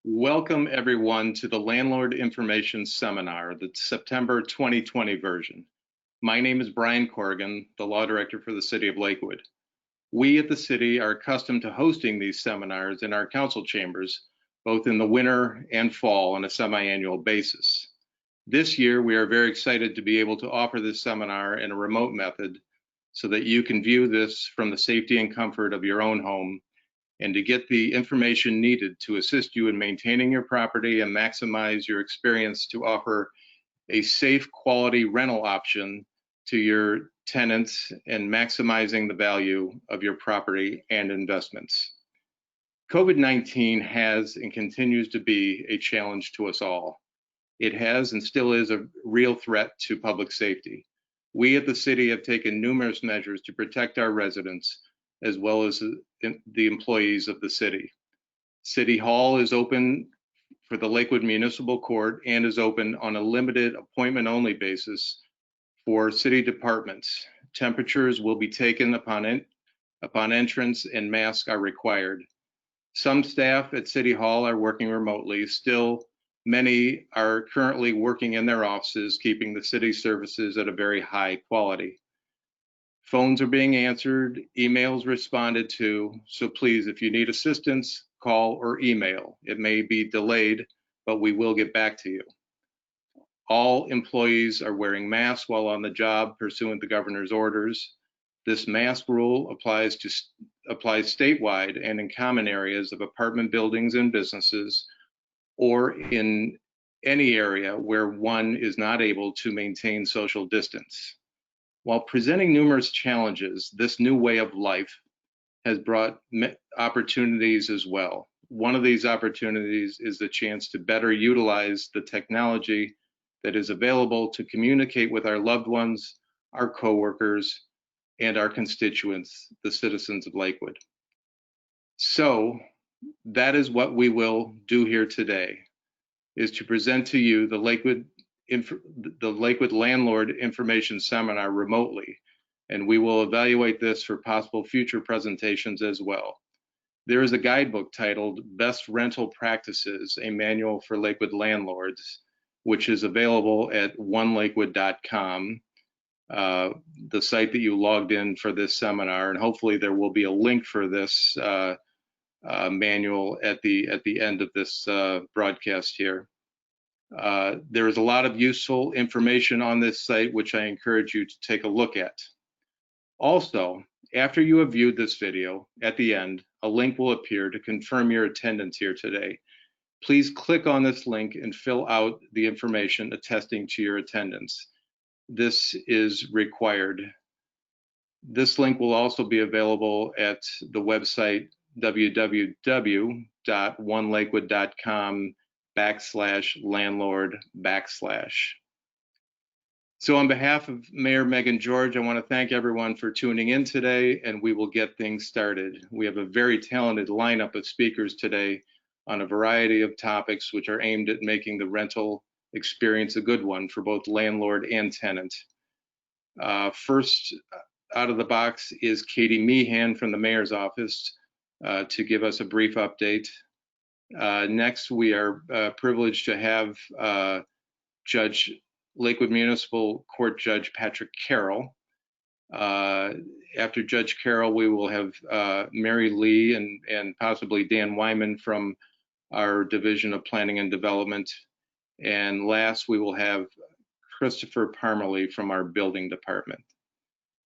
Welcome everyone to the Landlord Information Seminar, the September 2020 version. My name is Brian Corrigan, the Law Director for the City of Lakewood. We at the City are accustomed to hosting these seminars in our council chambers, both in the winter and fall on a semi-annual basis. This year, we are very excited to be able to offer this seminar in a remote method so that you can view this from the safety and comfort of your own home and to get the information needed to assist you in maintaining your property and maximize your experience to offer a safe, quality rental option to your tenants and maximizing the value of your property and investments. COVID-19 has and continues to be a challenge to us all. It has and still is a real threat to public safety. We at the city have taken numerous measures to protect our residents as well as the employees of the city. City Hall is open for the Lakewood Municipal Court and is open on a limited appointment-only basis for city departments. Temperatures will be taken upon entrance and masks are required. Some staff at City Hall are working remotely. Still, many are currently working in their offices, keeping the city services at a very high quality. Phones are being answered, emails responded to, so please, if you need assistance, call or email. It may be delayed, but we will get back to you. All employees are wearing masks while on the job pursuant to governor's orders. This mask rule applies statewide and in common areas of apartment buildings and businesses, or in any area where one is not able to maintain social distance. While presenting numerous challenges, this new way of life has brought opportunities as well. One of these opportunities is the chance to better utilize the technology that is available to communicate with our loved ones, our coworkers, and our constituents, the citizens of Lakewood. So that is what we will do here today, is to present to you the Lakewood Landlord Information Seminar remotely, and we will evaluate this for possible future presentations as well. There is a guidebook titled Best Rental Practices, a Manual for Lakewood Landlords, which is available at onelakewood.com, the site that you logged in for this seminar, and hopefully there will be a link for this manual at the end of this broadcast here. There is a lot of useful information on this site, which I encourage you to take a look at. Also, after you have viewed this video, at the end, a link will appear to confirm your attendance here today. Please click on this link and fill out the information attesting to your attendance. This is required. This link will also be available at the website www.onelakewood.com/landlord/. So on behalf of Mayor Megan George, I want to thank everyone for tuning in today, and we will get things started. We have a very talented lineup of speakers today on a variety of topics which are aimed at making the rental experience a good one for both landlord and tenant. First out of the box is Katie Meehan from the Mayor's office to give us a brief update. Next, we are privileged to have Lakewood Municipal Court Judge Patrick Carroll. After Judge Carroll, we will have Mary Lee and possibly Dan Wyman from our Division of Planning and Development. And last, we will have Christopher Parmalee from our Building Department.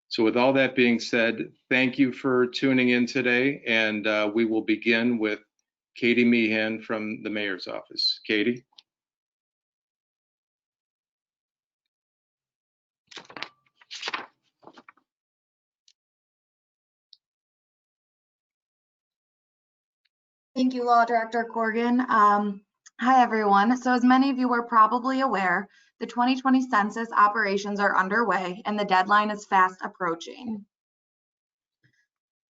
So with all that being said, thank you for tuning in today, and we will begin with Katie Meehan from the Mayor's office. Katie. Thank you, Law Director Corrigan. Hi, everyone. So as many of you are probably aware, the 2020 census operations are underway and the deadline is fast approaching.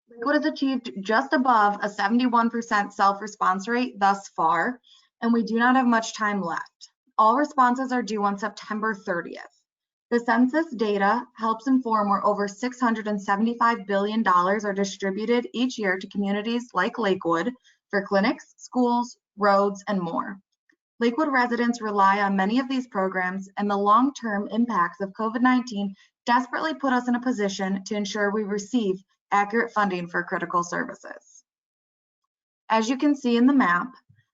Lakewood has achieved just above a 71% self-response rate thus far, and we do not have much time left. All responses are due on September 30th. The census data helps inform where over $675 billion are distributed each year to communities like Lakewood for clinics, schools, roads, and more. Lakewood residents rely on many of these programs, and the long-term impacts of COVID-19 desperately put us in a position to ensure we receive accurate funding for critical services. As you can see in the map,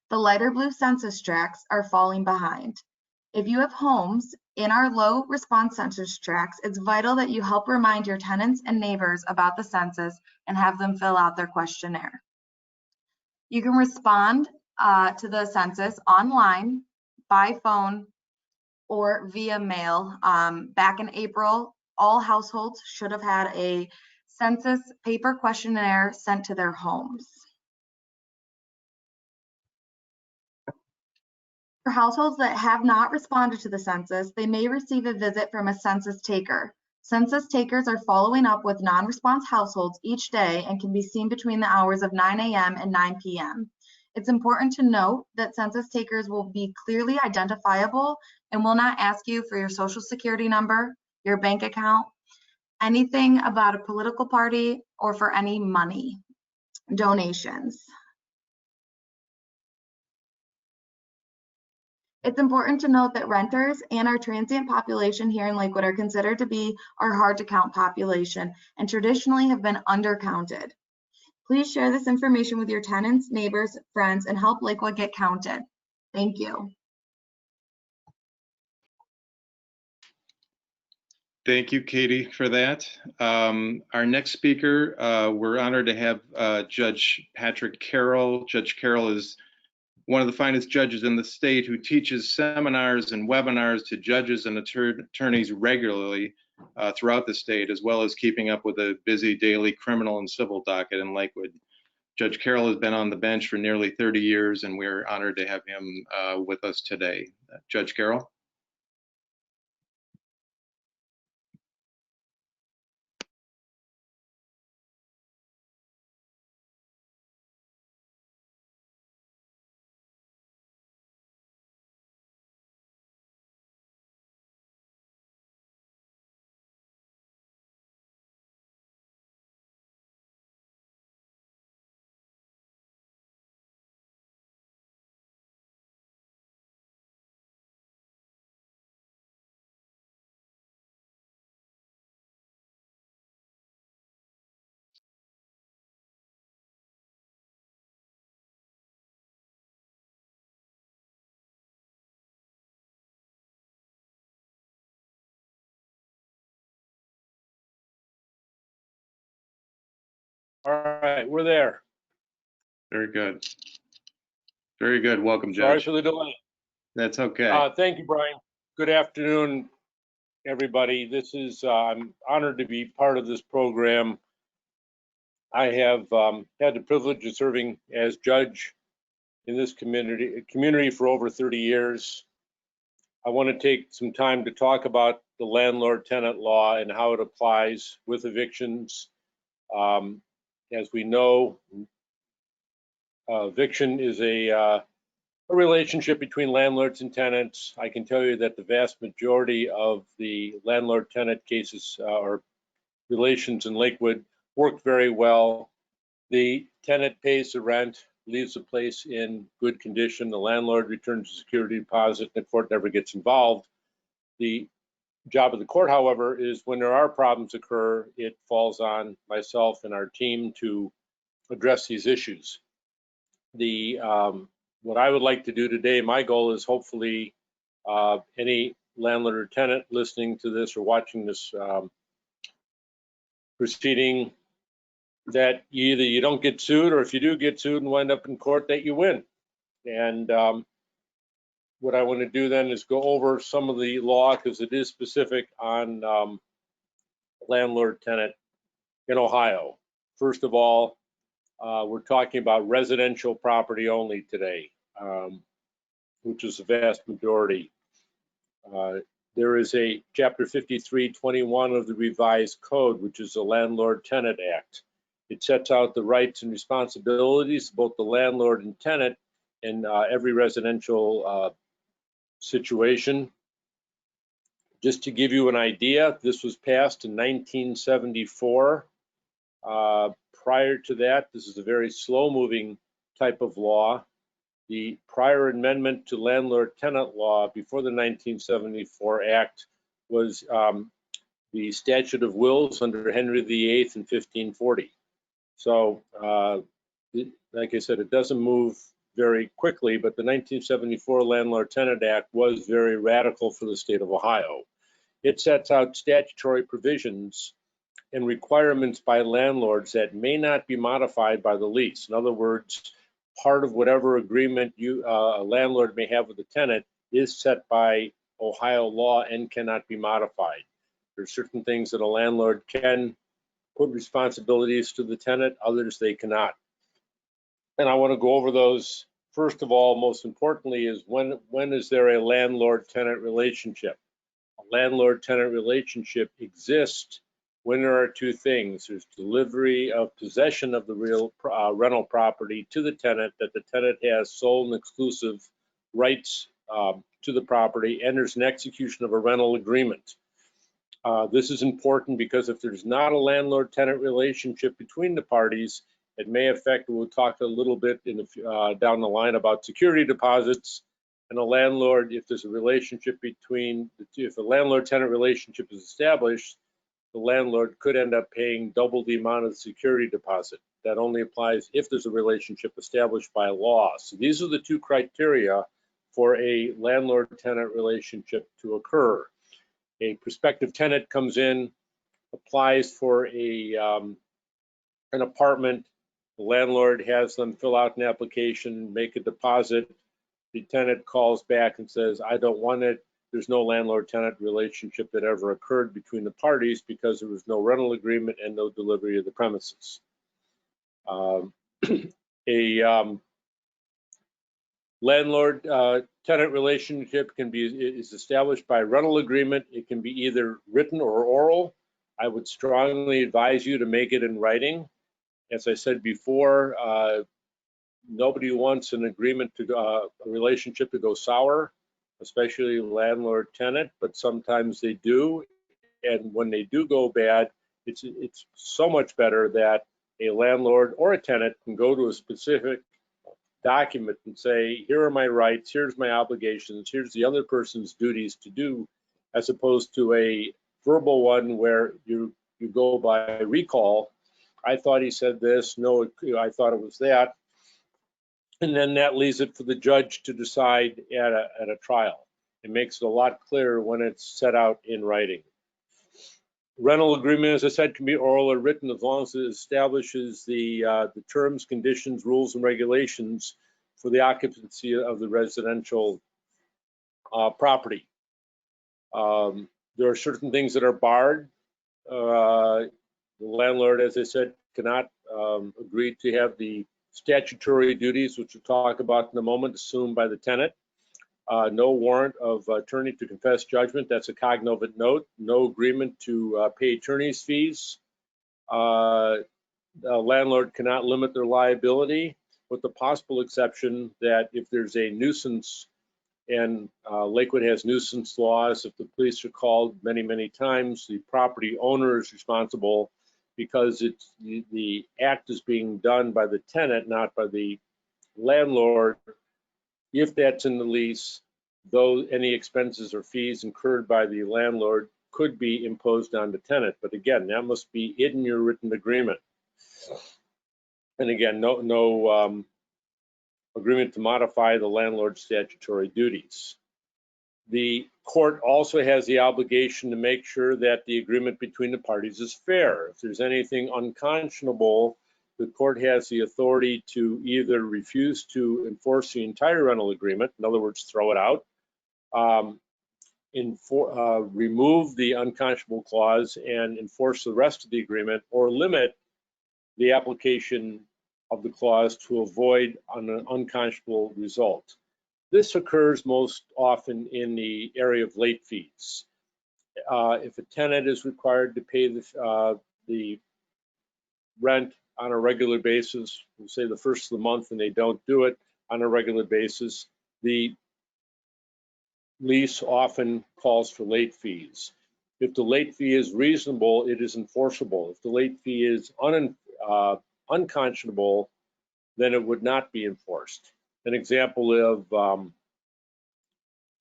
the lighter blue census tracts are falling behind. If you have homes in our low response census tracts, it's vital that you help remind your tenants and neighbors about the census and have them fill out their questionnaire. You can respond to the census online, by phone, or via mail. Back in April, all households should have had a census paper questionnaire sent to their homes. For households that have not responded to the census, they may receive a visit from a census taker. Census takers are following up with non-response households each day and can be seen between the hours of 9 a.m. and 9 p.m. It's important to note that census takers will be clearly identifiable and will not ask you for your social security number, your bank account, anything about a political party, or for any money donations. It's important to note that renters and our transient population here in Lakewood are considered to be our hard to count population and traditionally have been undercounted. Please share this information with your tenants, neighbors, friends, and help Lakewood get counted. Thank you. Thank you, Katie, for that. Our next speaker, we're honored to have Judge Patrick Carroll. Judge Carroll is one of the finest judges in the state who teaches seminars and webinars to judges and attorneys regularly throughout the state, as well as keeping up with a busy daily criminal and civil docket in Lakewood. Judge Carroll has been on the bench for nearly 30 years, and we're honored to have him with us today. Judge Carroll. All right, we're there. Very good. Very good. Welcome, Judge. Sorry for the delay. That's okay. Thank you, Brian. Good afternoon, everybody. This is, I'm honored to be part of this program. I have had the privilege of serving as judge in this community for over 30 years. I want to take some time to talk about the landlord-tenant law and how it applies with evictions. As we know, eviction is a relationship between landlords and tenants. I can tell you that the vast majority of the landlord-tenant cases or relations in Lakewood work very well. The tenant pays the rent, leaves the place in good condition. The landlord returns a security deposit, and the court never gets involved. The job of the court, however, is when there are problems occur, it falls on myself and our team to address these issues. What I would like to do today, my goal is hopefully any landlord or tenant listening to this or watching this proceeding, that either you don't get sued, or if you do get sued and wind up in court, that you win. And what I want to do then is go over some of the law, because it is specific on landlord-tenant in Ohio. First of all, we're talking about residential property only today, which is the vast majority. There is a Chapter 5321 of the revised code, which is the Landlord-Tenant Act. It sets out the rights and responsibilities of both the landlord and tenant in every residential situation. Just to give you an idea, this was passed in 1974. Prior to that, this is a very slow-moving type of law. the prior amendment to landlord-tenant law before the 1974 Act was the statute of wills under Henry VIII in 1540. So, like I said, it doesn't move very quickly, but the 1974 Landlord-Tenant Act was very radical for the state of Ohio. It sets out statutory provisions and requirements by landlords that may not be modified by the lease. In other words, part of whatever agreement a landlord may have with the tenant is set by Ohio law and cannot be modified. There's certain things that a landlord can put responsibilities to the tenant, others they cannot. And I want to go over those. First of all, most importantly, is when is there a landlord-tenant relationship? A landlord-tenant relationship exists when there are two things. There's delivery of possession of the real rental property to the tenant, that the tenant has sole and exclusive rights to the property, and there's an execution of a rental agreement. This is important because if there's not a landlord-tenant relationship between the parties, it may affect, we'll talk a little bit down the line about security deposits. And a landlord, if there's a relationship between the two, if a landlord-tenant relationship is established, the landlord could end up paying double the amount of the security deposit. That only applies if there's a relationship established by law. So these are the two criteria for a landlord-tenant relationship to occur. A prospective tenant comes in, applies for an apartment. The landlord has them fill out an application, make a deposit. The tenant calls back and says, I don't want it. There's no landlord-tenant relationship that ever occurred between the parties because there was no rental agreement and no delivery of the premises. Landlord-tenant relationship is established by rental agreement. It can be either written or oral. I would strongly advise you to make it in writing. As I said before, nobody wants an agreement a relationship to go sour, especially landlord-tenant, but sometimes they do. And when they do go bad, it's so much better that a landlord or a tenant can go to a specific document and say, here are my rights, here's my obligations, here's the other person's duties to do, as opposed to a verbal one where you go by recall. I thought he said this, no, I thought it was that. And then that leaves it for the judge to decide at a trial. It makes it a lot clearer when it's set out in writing. Rental agreement, as I said, can be oral or written as long as it establishes the terms, conditions, rules, and regulations for the occupancy of the residential property. There are certain things that are barred. The landlord, as I said, cannot agree to have the statutory duties, which we'll talk about in a moment, assumed by the tenant. No warrant of attorney to confess judgment. That's a cognizant note. No agreement to pay attorney's fees. A landlord cannot limit their liability, with the possible exception that if there's a nuisance, and Lakewood has nuisance laws, if the police are called many, many times, the property owner is responsible because it's the act is being done by the tenant, not by the landlord. If that's in the lease, though any expenses or fees incurred by the landlord could be imposed on the tenant. But again, that must be in your written agreement. And again, no agreement to modify the landlord's statutory duties. The court also has the obligation to make sure that the agreement between the parties is fair. If there's anything unconscionable, the court has the authority to either refuse to enforce the entire rental agreement, in other words, throw it out, remove the unconscionable clause and enforce the rest of the agreement, or limit the application of the clause to avoid an unconscionable result. This occurs most often in the area of late fees. If a tenant is required to pay the rent on a regular basis, we'll say the first of the month, and they don't do it on a regular basis, the lease often calls for late fees. If the late fee is reasonable, it is enforceable. If the late fee is unconscionable, then it would not be enforced. an example of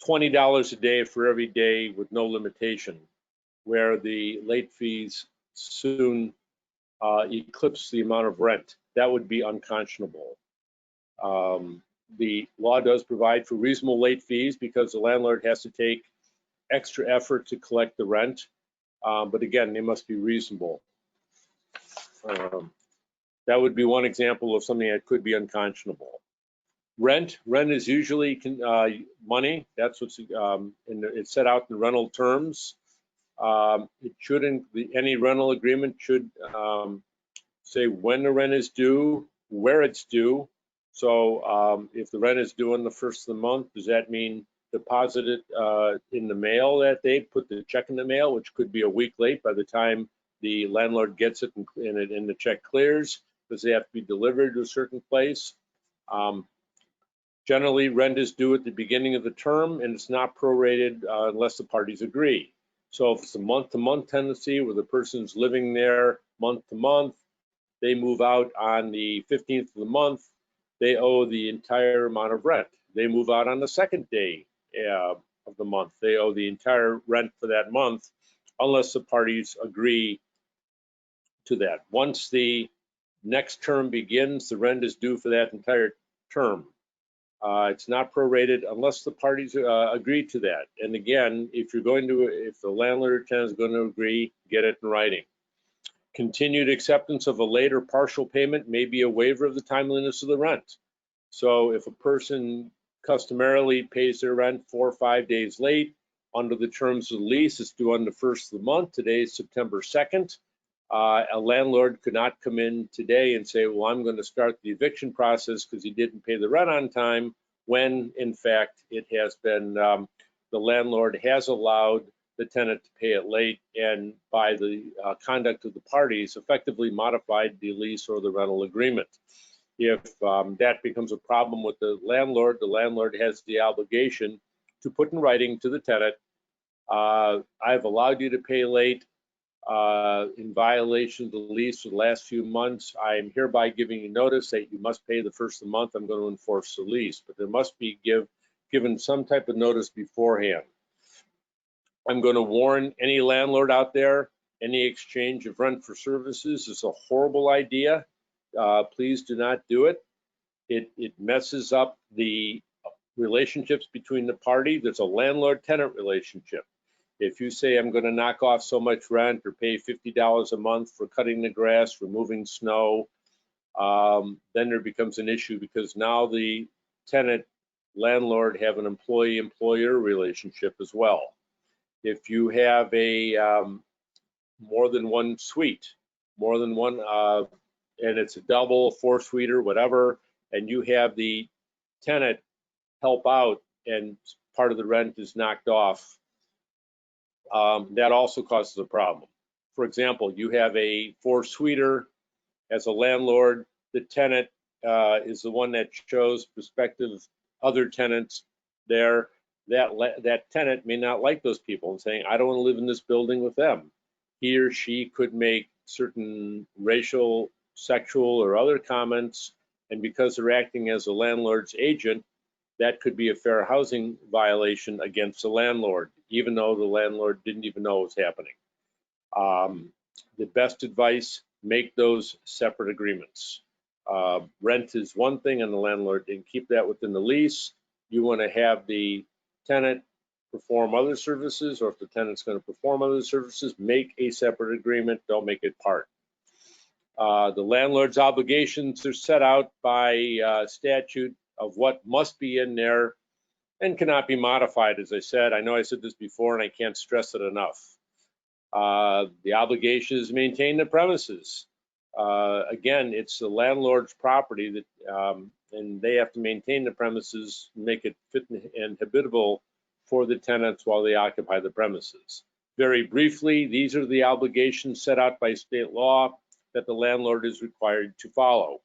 $20 a day for every day with no limitation, where the late fees soon eclipse the amount of rent. That would be unconscionable. The law does provide for reasonable late fees because the landlord has to take extra effort to collect the rent, but again, they must be reasonable. That would be one example of something that could be unconscionable. Rent is usually money. That's what's it's set out in the rental terms. It shouldn't. Any rental agreement should say when the rent is due, where it's due. So if the rent is due on the first of the month, does that mean deposit it in the mail that day? Put the check in the mail, which could be a week late by the time the landlord gets it and the check clears. Does it have to be delivered to a certain place? Generally, rent is due at the beginning of the term, and it's not prorated unless the parties agree. So if it's a month-to-month tenancy where the person's living there month-to-month, they move out on the 15th of the month, they owe the entire amount of rent. They move out on the second day of the month, they owe the entire rent for that month, unless the parties agree to that. Once the next term begins, the rent is due for that entire term. It's not prorated unless the parties agree to that. And again, if the landlord or tenant is going to agree, get it in writing. Continued acceptance of a late or partial payment may be a waiver of the timeliness of the rent. So if a person customarily pays their rent 4 or 5 days late, under the terms of the lease, it's due on the first of the month. Today is September 2nd. A landlord could not come in today and say, well, I'm going to start the eviction process because he didn't pay the rent on time, when in fact it has been, the landlord has allowed the tenant to pay it late, and by the conduct of the parties effectively modified the lease or the rental agreement. If that becomes a problem with the landlord has the obligation to put in writing to the tenant, I've allowed you to pay late in violation of the lease for the last few months. I am hereby giving you notice that you must pay the first of the month. I'm going to enforce the lease, but there must be given some type of notice beforehand. I'm going to warn any landlord out there, any exchange of rent for services is a horrible idea. Please do not do it. It messes up the relationships between the party. There's a landlord-tenant relationship. If you say I'm going to knock off so much rent or pay $50 a month for cutting the grass, removing snow, then there becomes an issue, because now the tenant landlord have an employee-employer relationship as well. If you have a more than one suite, more than one, and it's a double, 4-suiter, whatever, and you have the tenant help out and part of the rent is knocked off, that also causes a problem. For example, you have a 4-suiter as a landlord, the tenant is the one that shows prospective other tenants there. That tenant may not like those people and saying, I don't want to live in this building with them. He or she could make certain racial, sexual, or other comments, and because they're acting as a landlord's agent, that could be a fair housing violation against the landlord, even though the landlord didn't even know it was happening. The best advice, make those separate agreements. Rent is one thing, and the landlord, and keep that within the lease. You want to have the tenant perform other services, or if the tenant's going to perform other services, make a separate agreement, don't make it part. The landlord's obligations are set out by statute of what must be in there and cannot be modified, as I said. I know I said this before and I can't stress it enough. The obligation is to maintain the premises. Again, it's the landlord's property that, and they have to maintain the premises, make it fit and habitable for the tenants while they occupy the premises. Very briefly, these are the obligations set out by state law that the landlord is required to follow.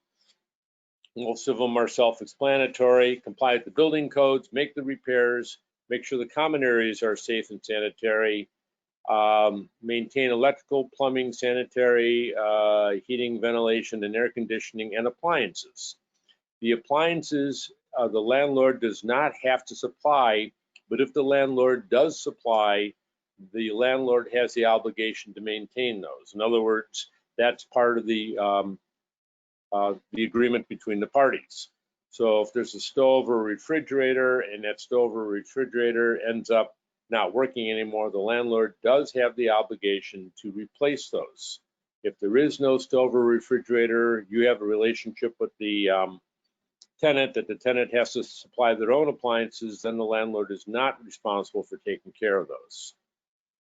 Most of them are self-explanatory: comply with the building codes, make the repairs, make sure the common areas are safe and sanitary, maintain electrical, plumbing, sanitary, heating, ventilation, and air conditioning, and appliances. The appliances the landlord does not have to supply, but if the landlord does supply, the landlord has the obligation to maintain those. In other words, that's part of the agreement between the parties. So if there's a stove or refrigerator and that stove or refrigerator ends up not working anymore, the landlord does have the obligation to replace those. If there is no stove or refrigerator, you have a relationship with the tenant that the tenant has to supply their own appliances, then the landlord is not responsible for taking care of those.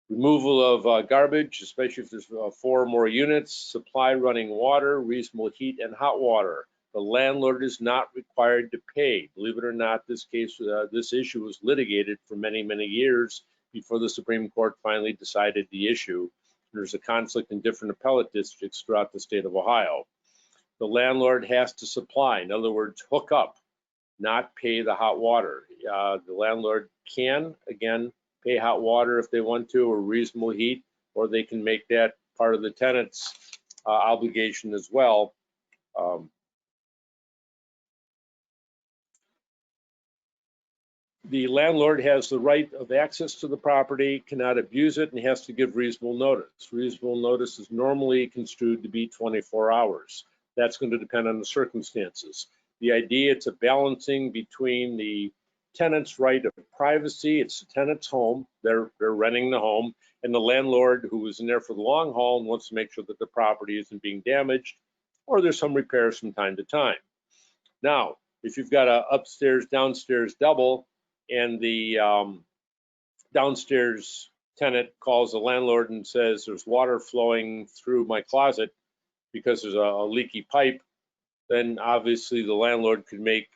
Removal of garbage, especially if there's 4 or more units, supply running water, reasonable heat and hot water. The landlord is not required to pay. Believe it or not, this issue was litigated for many, many years before the Supreme Court finally decided the issue. There's a conflict in different appellate districts throughout the state of Ohio. The landlord has to supply, in other words, hook up, not pay the hot water. The landlord can, again, pay hot water if they want to, or reasonable heat, or they can make that part of the tenant's obligation as well. The landlord has the right of access to the property, cannot abuse it, and has to give reasonable notice. Reasonable notice is normally construed to be 24 hours. That's going to depend on the circumstances. The idea, it's a balancing between the tenant's right of privacy, it's the tenant's home, they're renting the home, and the landlord who is in there for the long haul and wants to make sure that the property isn't being damaged, or there's some repairs from time to time. Now, if you've got a upstairs, downstairs double, and the downstairs tenant calls the landlord and says there's water flowing through my closet because there's a leaky pipe, then obviously the landlord could make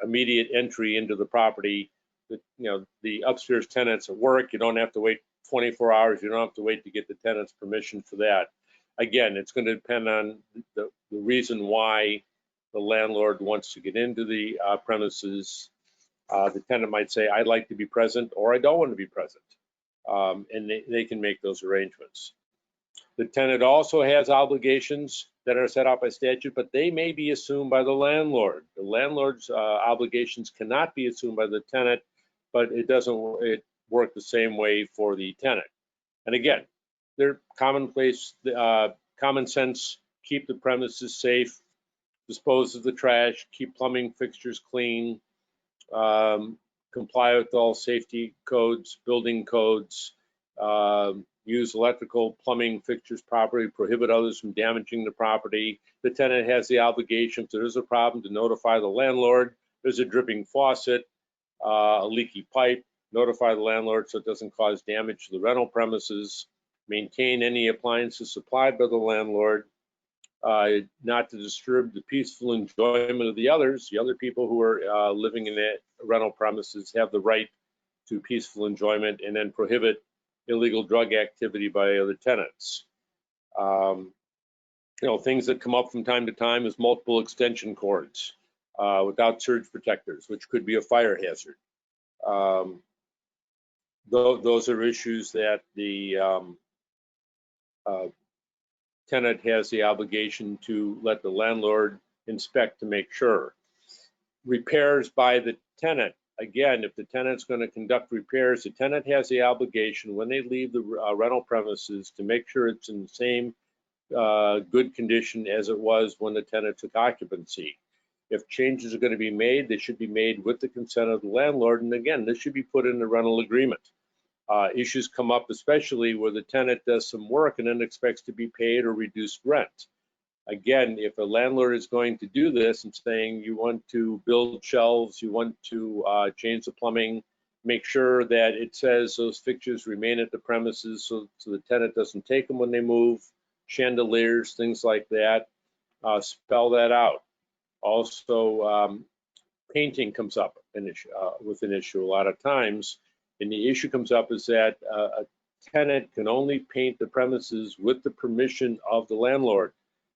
immediate entry into the property. The upstairs tenant's at work, you don't have to wait 24 hours, you don't have to wait to get the tenant's permission for that. Again, it's going to depend on the reason why the landlord wants to get into the premises. The tenant might say, I'd like to be present, or I don't want to be present, and they can make those arrangements. The tenant also has obligations that are set out by statute, but they may be assumed by the landlord. The landlord's obligations cannot be assumed by the tenant, but it work the same way for the tenant. And again, they're commonplace, common sense, keep the premises safe, dispose of the trash, keep plumbing fixtures clean, comply with all safety codes, building codes, use electrical plumbing fixtures properly, prohibit others from damaging the property. The tenant has the obligation, if there is a problem, to notify the landlord. There's a dripping faucet, a leaky pipe, notify the landlord so it doesn't cause damage to the rental premises. Maintain any appliances supplied by the landlord. Not to disturb the peaceful enjoyment of the others. The other people who are living in that rental premises have the right to peaceful enjoyment, and then prohibit illegal drug activity by other tenants. Things that come up from time to time is multiple extension cords without surge protectors, which could be a fire hazard. Those are issues that the tenant has the obligation to let the landlord inspect to make sure. Repairs by the tenant. Again, if the tenant's going to conduct repairs, the tenant has the obligation when they leave the rental premises to make sure it's in the same good condition as it was when the tenant took occupancy. If changes are going to be made, they should be made with the consent of the landlord. And again, this should be put in the rental agreement. Issues come up, especially where the tenant does some work and then expects to be paid or reduced rent. Again, if a landlord is going to do this and saying you want to build shelves, you want to change the plumbing, make sure that it says those fixtures remain at the premises so the tenant doesn't take them when they move, chandeliers, things like that, spell that out. Also, painting comes up with an issue a lot of times. And the issue comes up is that a tenant can only paint the premises with the permission of the landlord.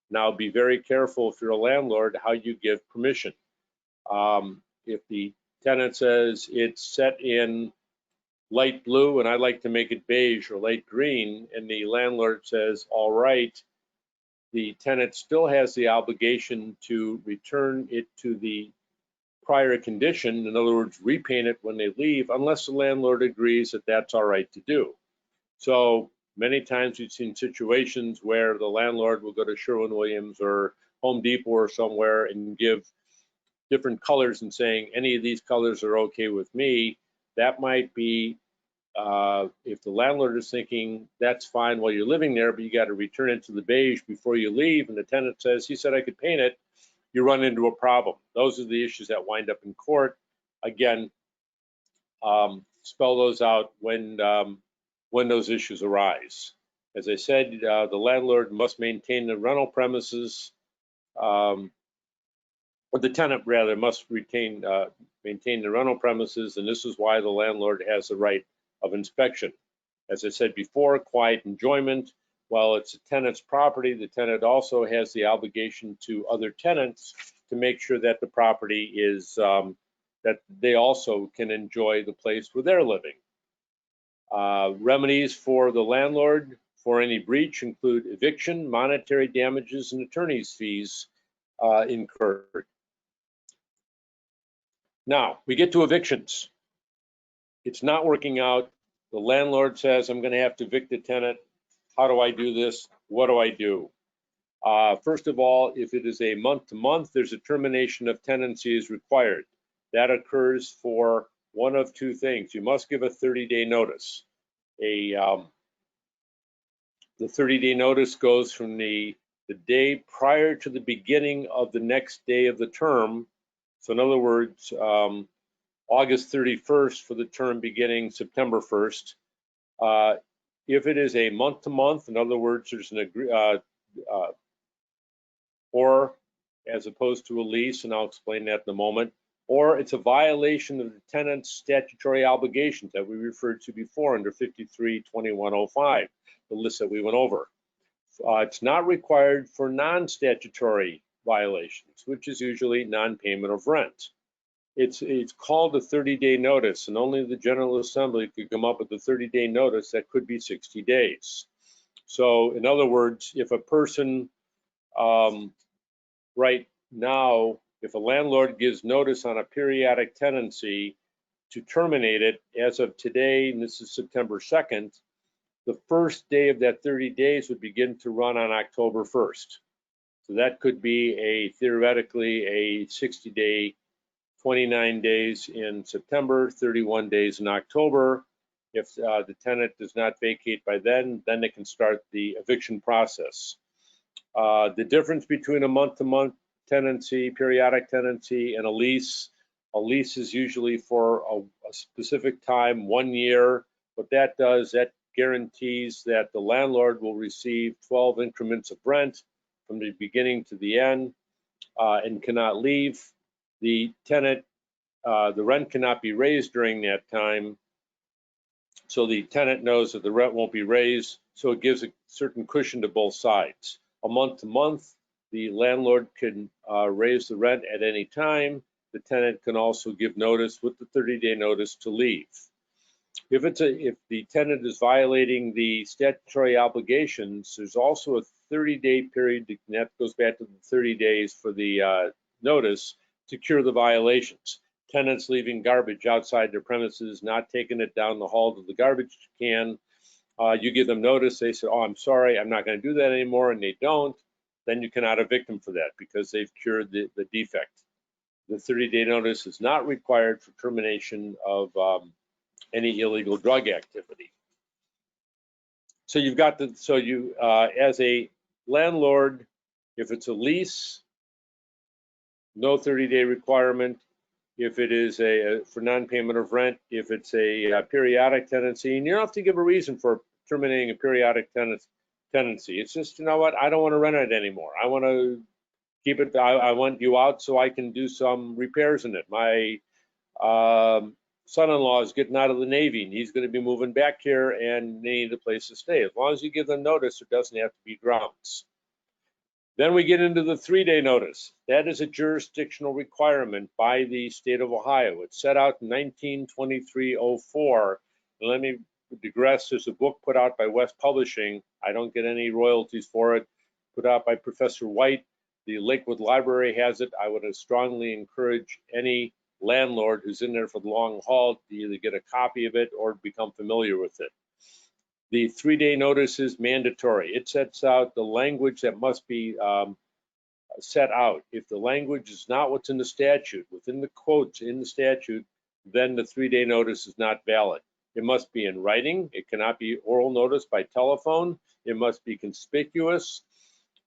Now, be very careful if you're a landlord how you give permission. If the tenant says it's set in light blue and I'd like to make it beige or light green, and the landlord says, all right, the tenant still has the obligation to return it to the prior condition, in other words, repaint it when they leave, unless the landlord agrees that that's all right to do. So many times we've seen situations where the landlord will go to Sherwin-Williams or Home Depot or somewhere and give different colors and saying any of these colors are okay with me. That might be if the landlord is thinking that's fine while you're living there, but you got to return it to the beige before you leave, and the tenant says he said I could paint it, you run into a problem. Those are the issues that wind up in court. Again, spell those out when those issues arise. As I said, the landlord must maintain the rental premises, or the tenant rather must maintain the rental premises, and this is why the landlord has the right of inspection. As I said before, quiet enjoyment. While it's a tenant's property, the tenant also has the obligation to other tenants to make sure that the property is, that they also can enjoy the place where they're living. Remedies for the landlord for any breach include eviction, monetary damages, and attorney's fees incurred. Now, we get to evictions. It's not working out. The landlord says, I'm going to have to evict the tenant. How do I do this? What do I do? First of all, if it is a month-to-month, there's a termination of tenancy is required. That occurs for one of two things. You must give a 30-day notice. The 30-day notice goes from the day prior to the beginning of the next day of the term. So in other words, August 31st for the term beginning September 1st. If it is a month-to-month, in other words, there's an or as opposed to a lease, and I'll explain that in a moment, or it's a violation of the tenant's statutory obligations that we referred to before under 53-2105, the list that we went over. It's not required for non-statutory violations, which is usually non-payment of rent. It's called a 30-day notice, and only the General Assembly could come up with a 30-day notice that could be 60 days. So in other words, if a person right now, if a landlord gives notice on a periodic tenancy to terminate it as of today, and this is September 2nd, the first day of that 30 days would begin to run on October 1st. So that could be theoretically a 60-day, 29 days in September, 31 days in October. If the tenant does not vacate by then they can start the eviction process. The difference between a month-to-month tenancy, periodic tenancy, and a lease is usually for a specific time, 1 year. What that does, that guarantees that the landlord will receive 12 increments of rent from the beginning to the end and cannot leave. The tenant, the rent cannot be raised during that time. So the tenant knows that the rent won't be raised. So it gives a certain cushion to both sides. A month-to-month, the landlord can raise the rent at any time. The tenant can also give notice with the 30-day notice to leave. If the tenant is violating the statutory obligations, there's also a 30-day period, and that goes back to the 30 days for the notice to cure the violations. Tenants leaving garbage outside their premises, not taking it down the hall to the garbage can. You give them notice, they say, oh, I'm sorry, I'm not going to do that anymore, and they don't, then you cannot evict them for that because they've cured the defect. The 30-day notice is not required for termination of any illegal drug activity. So you've got as a landlord, if it's a lease, no 30-day requirement. If it is for non-payment of rent, if it's a periodic tenancy, and you don't have to give a reason for terminating a periodic tenancy. It's just, you know what, I don't want to rent it anymore. I want to keep it, I want you out so I can do some repairs in it. My son-in-law is getting out of the Navy and he's going to be moving back here and they need a place to stay. As long as you give them notice, it doesn't have to be grounds. Then we get into the 3-day notice. That is a jurisdictional requirement by the state of Ohio. It's set out in 1923-04. And let me digress, there's a book put out by West Publishing. I don't get any royalties for it. Put out by Professor White. The Lakewood Library has it. I would strongly encourage any landlord who's in there for the long haul to either get a copy of it or become familiar with it. The 3-day notice is mandatory. It sets out the language that must be set out. If the language is not what's in the statute, within the quotes in the statute, then the 3-day notice is not valid. It must be in writing. It cannot be oral notice by telephone. It must be conspicuous.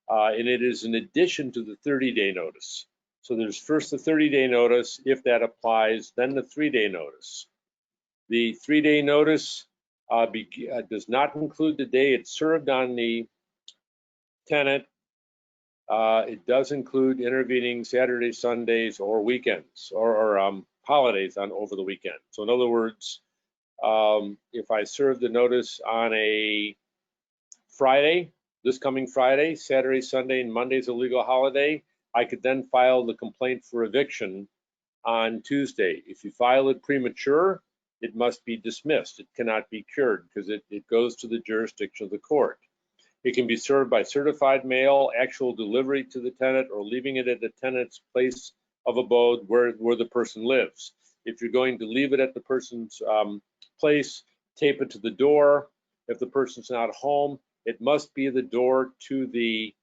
And it is in addition to the 30-day notice. So there's first the 30-day notice, if that applies, then the 3-day notice. The 3-day notice does not include the day it's served on the tenant. It does include intervening Saturdays, Sundays, or weekends, or holidays over the weekend. So in other words, if I serve the notice on a Friday, this coming Friday, Saturday, Sunday, and Monday is a legal holiday, I could then file the complaint for eviction on Tuesday. If you file it premature, it must be dismissed. It cannot be cured because it goes to the jurisdiction of the court. It can be served by certified mail, actual delivery to the tenant, or leaving it at the tenant's place of abode where the person lives. If you're going to leave it at the person's place, tape it to the door. If the person's not home, it must be the door to the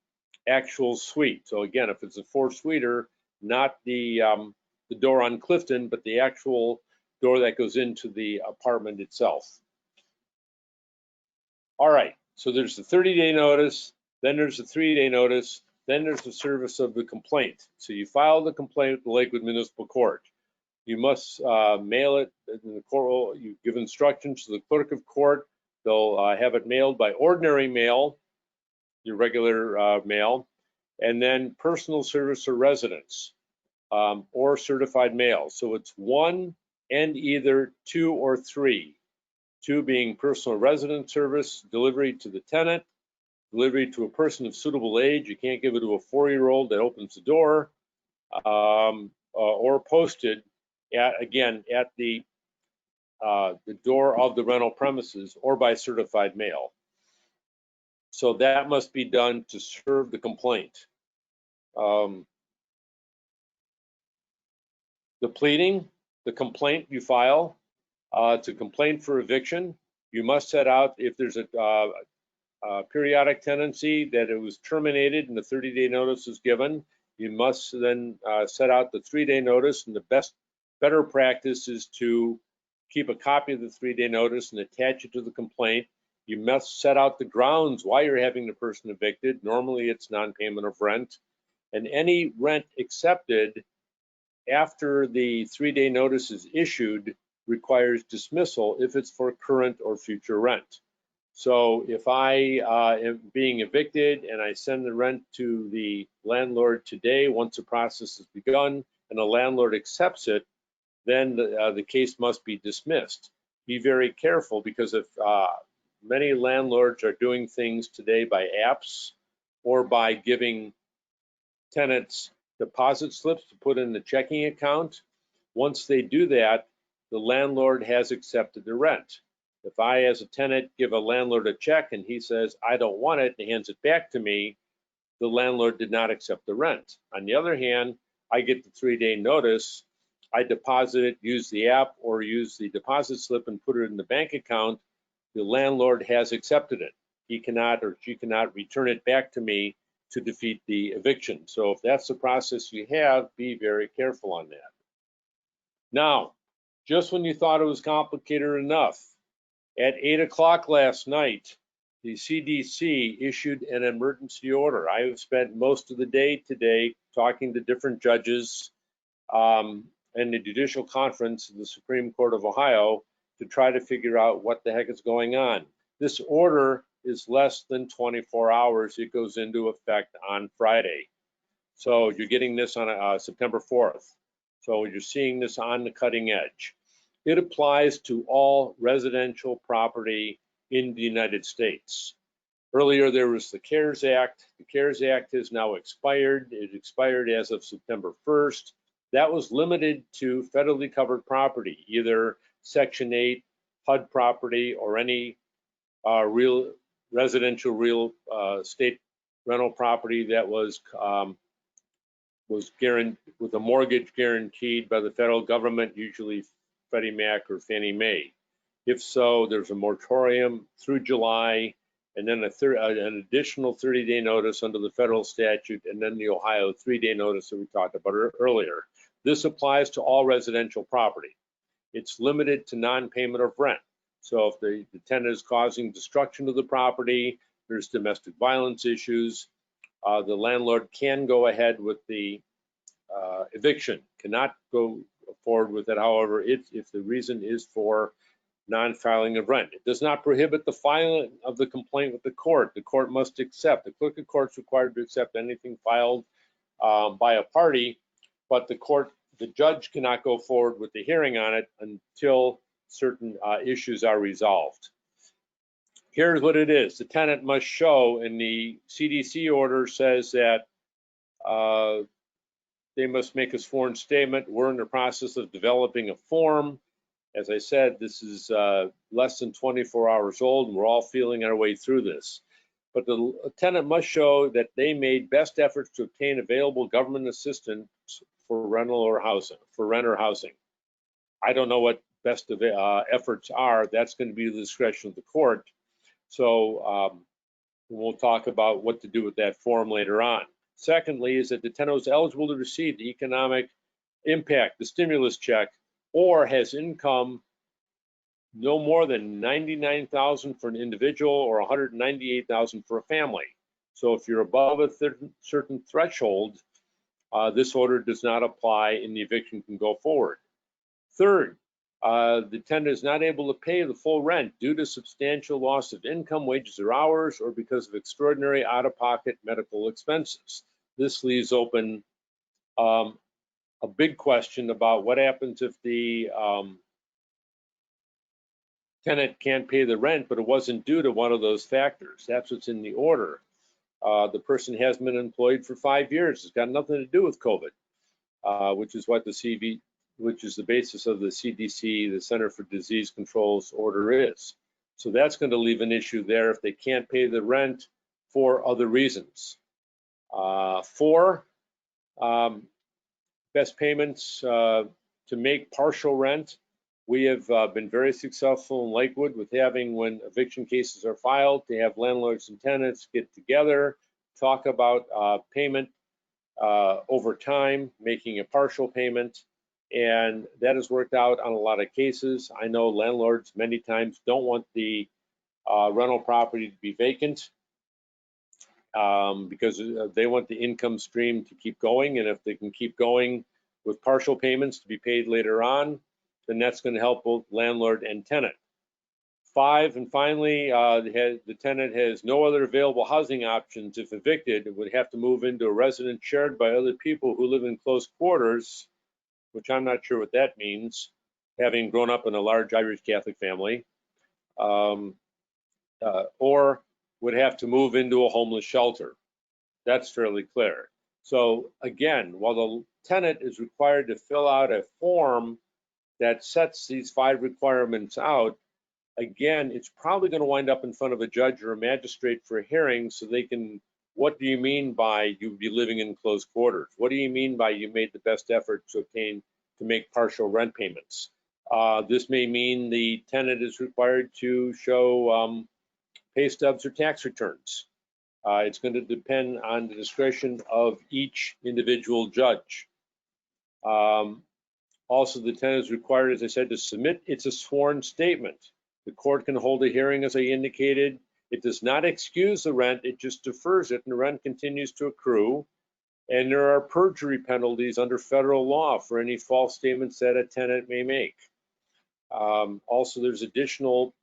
actual suite. So again, if it's a 4-suiter, not the door on Clifton, but the actual door that goes into the apartment itself. All right, so there's the 30-day notice, then there's the 3-day notice, then there's the service of the complaint. So you file the complaint with the Lakewood Municipal Court. You must mail it in the court. You give instructions to the clerk of court. They'll have it mailed by ordinary mail, your regular mail, and then personal service or residence, or certified mail. So it's 1 and either 2 or 3. 2 being personal residence service, delivery to the tenant, delivery to a person of suitable age. You can't give it to a 4-year-old that opens the door, or posted at the door of the rental premises or by certified mail. So that must be done to serve the complaint. The pleading, the complaint you file, it's a complaint for eviction. You must set out if there's a periodic tenancy that it was terminated and the 30-day notice is given. You must then set out the 3-day notice, and the better practice is to keep a copy of the 3-day notice and attach it to the complaint. You must set out the grounds why you're having the person evicted. Normally it's non-payment of rent, and any rent accepted after the 3-day notice is issued requires dismissal if it's for current or future rent. So if I am being evicted and I send the rent to the landlord today, once the process has begun and the landlord accepts it, then the case must be dismissed. Be very careful, because if many landlords are doing things today by apps or by giving tenants deposit slips to put in the checking account. Once they do that, the landlord has accepted the rent. If I, as a tenant, give a landlord a check and he says, I don't want it, and hands it back to me, the landlord did not accept the rent. On the other hand, I get the 3-day notice, I deposit it, use the app or use the deposit slip and put it in the bank account, the landlord has accepted it. He cannot or she cannot return it back to me to defeat the eviction. So if that's the process you have, be very careful on that. Now, just when you thought it was complicated enough, at 8 o'clock last night, the CDC issued an emergency order. I have spent most of the day today talking to different judges and the judicial conference of the Supreme Court of Ohio to try to figure out what the heck is going on. This order is less than 24 hours. It goes into effect on Friday. So you're getting this on September 4th. So you're seeing this on the cutting edge. It applies to all residential property in the United States. Earlier, there was the CARES Act. The CARES Act has now expired. It expired as of September 1st. That was limited to federally covered property, either Section 8 HUD property or any real residential real estate rental property that was was guaranteed with a mortgage guaranteed by the federal government, usually Freddie Mac or Fannie Mae. If so, there's a moratorium through July, and then an additional 30-day notice under the federal statute, and then the Ohio 3-day notice that we talked about earlier. This applies to all residential property. It's limited to non-payment of rent. So if the tenant is causing destruction of the property, there's domestic violence issues, the landlord can go ahead with the eviction, cannot go forward with it. However, if the reason is for non-filing of rent, it does not prohibit the filing of the complaint with the court. The court must accept. The clerk of court is required to accept anything filed by a party, but the judge cannot go forward with the hearing on it until certain issues are resolved. Here's what it is. The tenant must show, and the CDC order says that they must make a sworn statement. We're in the process of developing a form. As I said, this is less than 24 hours old, and we're all feeling our way through this. But the tenant must show that they made best efforts to obtain available government assistance for rent or housing. I don't know what best efforts are. That's going to be the discretion of the court. So we'll talk about what to do with that form later on. Secondly, is that the tenant is eligible to receive the economic impact, the stimulus check, or has income no more than $99,000 for an individual or $198,000 for a family. So if you're above a certain threshold, this order does not apply and the eviction can go forward. Third, the tenant is not able to pay the full rent due to substantial loss of income, wages, or hours, or because of extraordinary out-of-pocket medical expenses. This leaves open a big question about what happens if the tenant can't pay the rent, but it wasn't due to one of those factors. That's what's in the order. The person hasn't been employed for 5 years. It's got nothing to do with COVID, which is what which is the basis of the CDC, the Center for Disease Control's order is. So that's going to leave an issue there if they can't pay the rent for other reasons. 4, best payments to make partial rent. We have been very successful in Lakewood with having, when eviction cases are filed, to have landlords and tenants get together, talk about payment over time, making a partial payment, and that has worked out on a lot of cases. I know landlords many times don't want the rental property to be vacant because they want the income stream to keep going, and if they can keep going with partial payments to be paid later on, then that's going to help both landlord and tenant. 5, and finally, the tenant has no other available housing options. If evicted, it would have to move into a residence shared by other people who live in close quarters, which I'm not sure what that means, having grown up in a large Irish Catholic family, or would have to move into a homeless shelter. That's fairly clear. So again, while the tenant is required to fill out a form that sets these 5 requirements out, again, it's probably going to wind up in front of a judge or a magistrate for a hearing so they can, what do you mean by you be living in close quarters? What do you mean by you made the best effort to make partial rent payments? This may mean the tenant is required to show pay stubs or tax returns. It's going to depend on the discretion of each individual judge. Also, the tenant is required, as I said, to submit a sworn statement. The court can hold a hearing, as I indicated. It does not excuse the rent, it just defers it, and the rent continues to accrue. And there are perjury penalties under federal law for any false statements that a tenant may make. Also, there's additional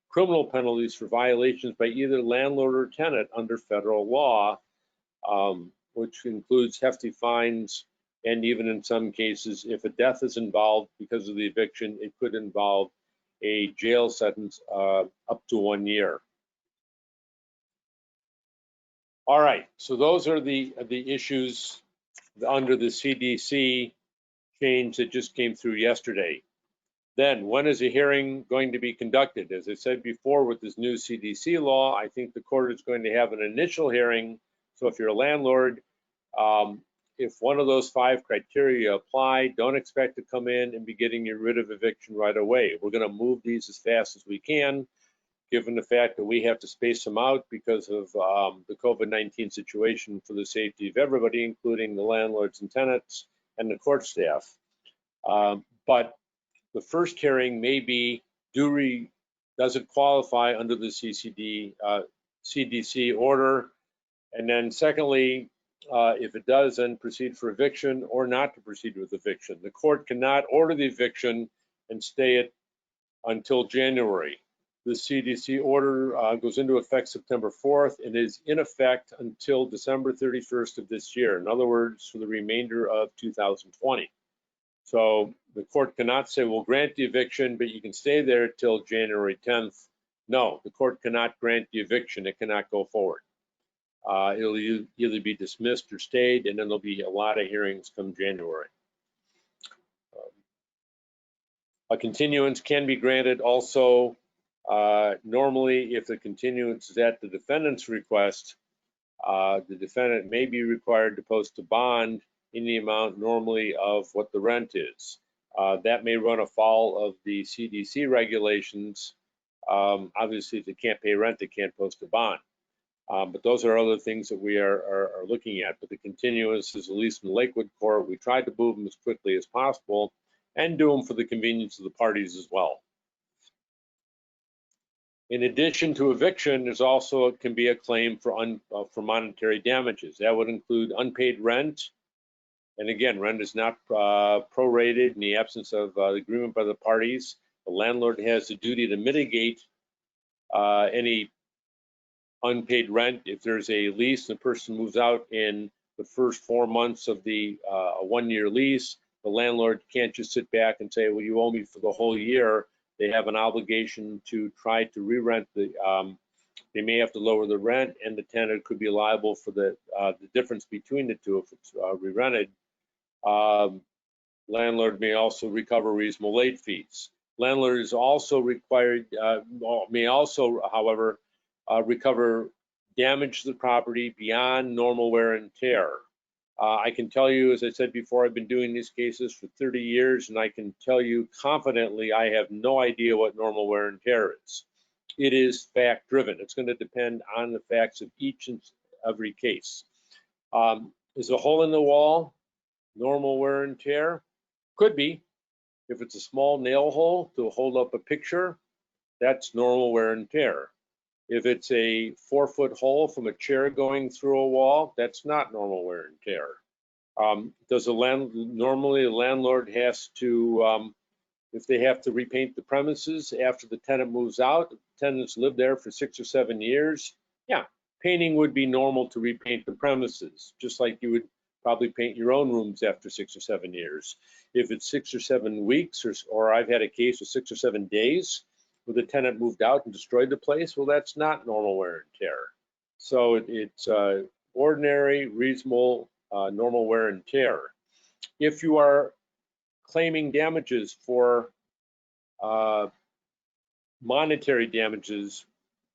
criminal penalties for violations by either landlord or tenant under federal law, which includes hefty fines, and even in some cases, if a death is involved because of the eviction, it could involve a jail sentence up to 1 year. All right, so those are the issues under the CDC change that just came through yesterday. Then, when is a hearing going to be conducted? As I said before, with this new CDC law, I think the court is going to have an initial hearing. So if you're a landlord, if one of those 5 criteria apply, don't expect to come in and be getting rid of eviction right away. We're going to move these as fast as we can, given the fact that we have to space them out because of the COVID-19 situation for the safety of everybody, including the landlords and tenants and the court staff. But the first hearing may be, does it qualify under the CDC order? And then secondly, if it does, then proceed for eviction or not to proceed with eviction. The court cannot order the eviction and stay it until January. The CDC order goes into effect September 4th and is in effect until December 31st of this year. In other words, for the remainder of 2020. So the court cannot say, we'll grant the eviction, but you can stay there till January 10th. No, the court cannot grant the eviction. It cannot go forward. It'll either be dismissed or stayed, and then there'll be a lot of hearings come January. A continuance can be granted also. Normally, if the continuance is at the defendant's request, the defendant may be required to post a bond in the amount normally of what the rent is. That may run afoul of the CDC regulations. Obviously, if they can't pay rent, they can't post a bond. But those are other things that we are looking at. But the continuance is, at least in the Lakewood court, we tried to move them as quickly as possible and do them for the convenience of the parties as well. In addition to eviction, there's also can be a claim for monetary damages. That would include unpaid rent. And again, rent is not prorated in the absence of agreement by the parties. The landlord has the duty to mitigate any unpaid rent. If there's a lease and the person moves out in the first 4 months of the 1-year lease, the landlord can't just sit back and say, well, you owe me for the whole year. They have an obligation to try to re-rent the, they may have to lower the rent, and the tenant could be liable for the difference between the two if it's re-rented. Landlord may also recover reasonable late fees. Landlord is also required, may also, however, recover damage to the property beyond normal wear and tear. I can tell you, as I said before, I've been doing these cases for 30 years, and I can tell you confidently I have no idea what normal wear and tear is. It is fact-driven. It's going to depend on the facts of each and every case. Is a hole in the wall normal wear and tear? Could be. If it's a small nail hole to hold up a picture, that's normal wear and tear. If it's a 4-foot hole from a chair going through a wall, that's not normal wear and tear. Normally the landlord has to, if they have to repaint the premises after the tenant moves out, the tenants live there for 6 or 7 years, yeah, painting would be normal to repaint the premises, just like you would probably paint your own rooms after 6 or 7 years. If it's 6 or 7 weeks, or I've had a case of 6 or 7 days, where the tenant moved out and destroyed the place, well, that's not normal wear and tear. So it's ordinary, reasonable, normal wear and tear. If you are claiming damages for monetary damages,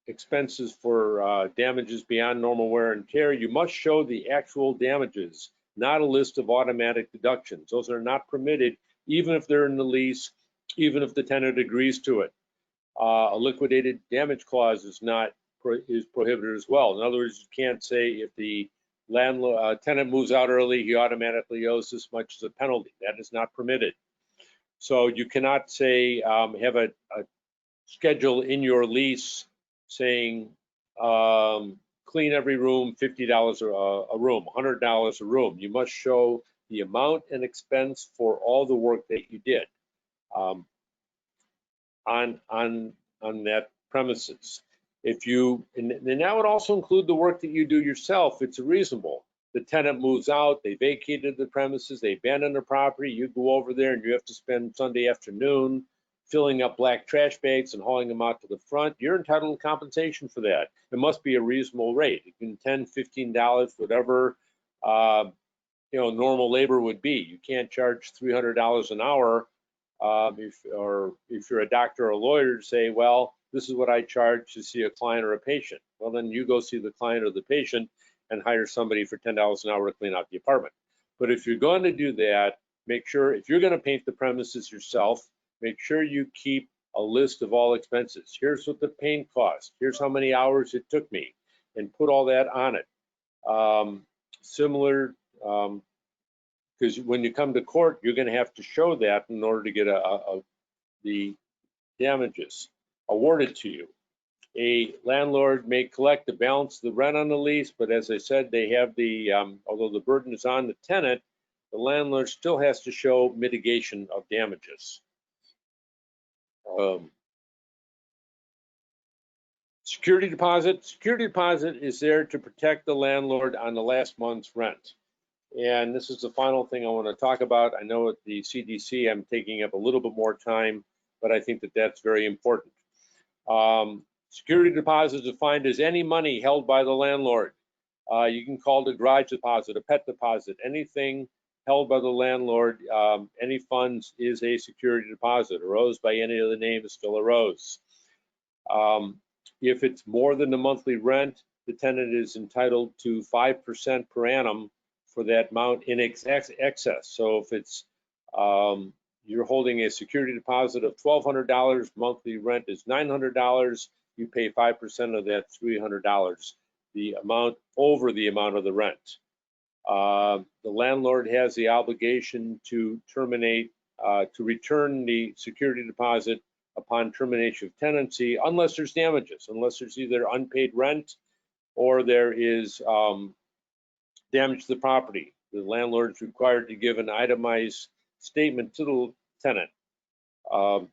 expenses for damages beyond normal wear and tear, you must show the actual damages, not a list of automatic deductions. Those are not permitted, even if they're in the lease, even if the tenant agrees to it. A liquidated damage clause is prohibited as well. In other words, you can't say if the tenant moves out early, he automatically owes this much as a penalty. That is not permitted. So you cannot say have a schedule in your lease saying clean every room, $50 a room, $100 a room. You must show the amount and expense for all the work that you did. On that premises. If you, and that would also include the work that you do yourself, it's reasonable. The tenant moves out, they vacated the premises, they abandoned the property, you go over there and you have to spend Sunday afternoon filling up black trash bags and hauling them out to the front, you're entitled to compensation for that. It must be a reasonable rate. It can $10, $15, whatever normal labor would be. You can't charge $300 an hour if you're a doctor or a lawyer, to say, well, this is what I charge to see a client or a patient. Well, then you go see the client or the patient and hire somebody for $10 an hour to clean out the apartment. But if you're going to do that, make sure, if you're going to paint the premises yourself, make sure you keep a list of all expenses. Here's what the paint cost. Here's how many hours it took me, and put all that on it. Similar, because when you come to court, you're going to have to show that in order to get the damages awarded to you. A landlord may collect the balance of the rent on the lease, but as I said, they have the, although the burden is on the tenant, the landlord still has to show mitigation of damages. Security deposit. Security deposit is there to protect the landlord on the last month's rent. And this is the final thing I want to talk about. I know at the CDC I'm taking up a little bit more time, but I think that that's very important. Security deposit is defined as any money held by the landlord. You can call it a garage deposit, a pet deposit, anything held by the landlord, any funds is a security deposit. Arose by any other name is still arose. If it's more than the monthly rent, the tenant is entitled to 5% per annum for that amount in excess. So if it's you're holding a security deposit of $1,200, monthly rent is $900, you pay 5% of that $300, the amount over the amount of the rent. The landlord has the obligation to terminate, to return the security deposit upon termination of tenancy, unless there's damages, unless there's either unpaid rent or there is damage to the property. The landlord is required to give an itemized statement to the tenant of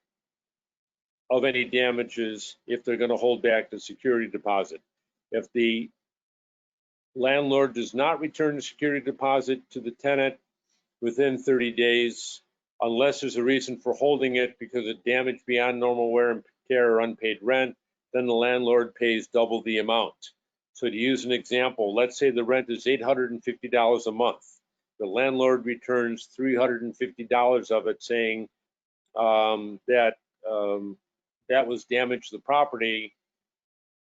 any damages if they're going to hold back the security deposit. If the landlord does not return the security deposit to the tenant within 30 days, unless there's a reason for holding it because of damage beyond normal wear and tear or unpaid rent, then the landlord pays double the amount. So to use an example, let's say the rent is $850 a month. The landlord returns $350 of it, saying that was damage to the property,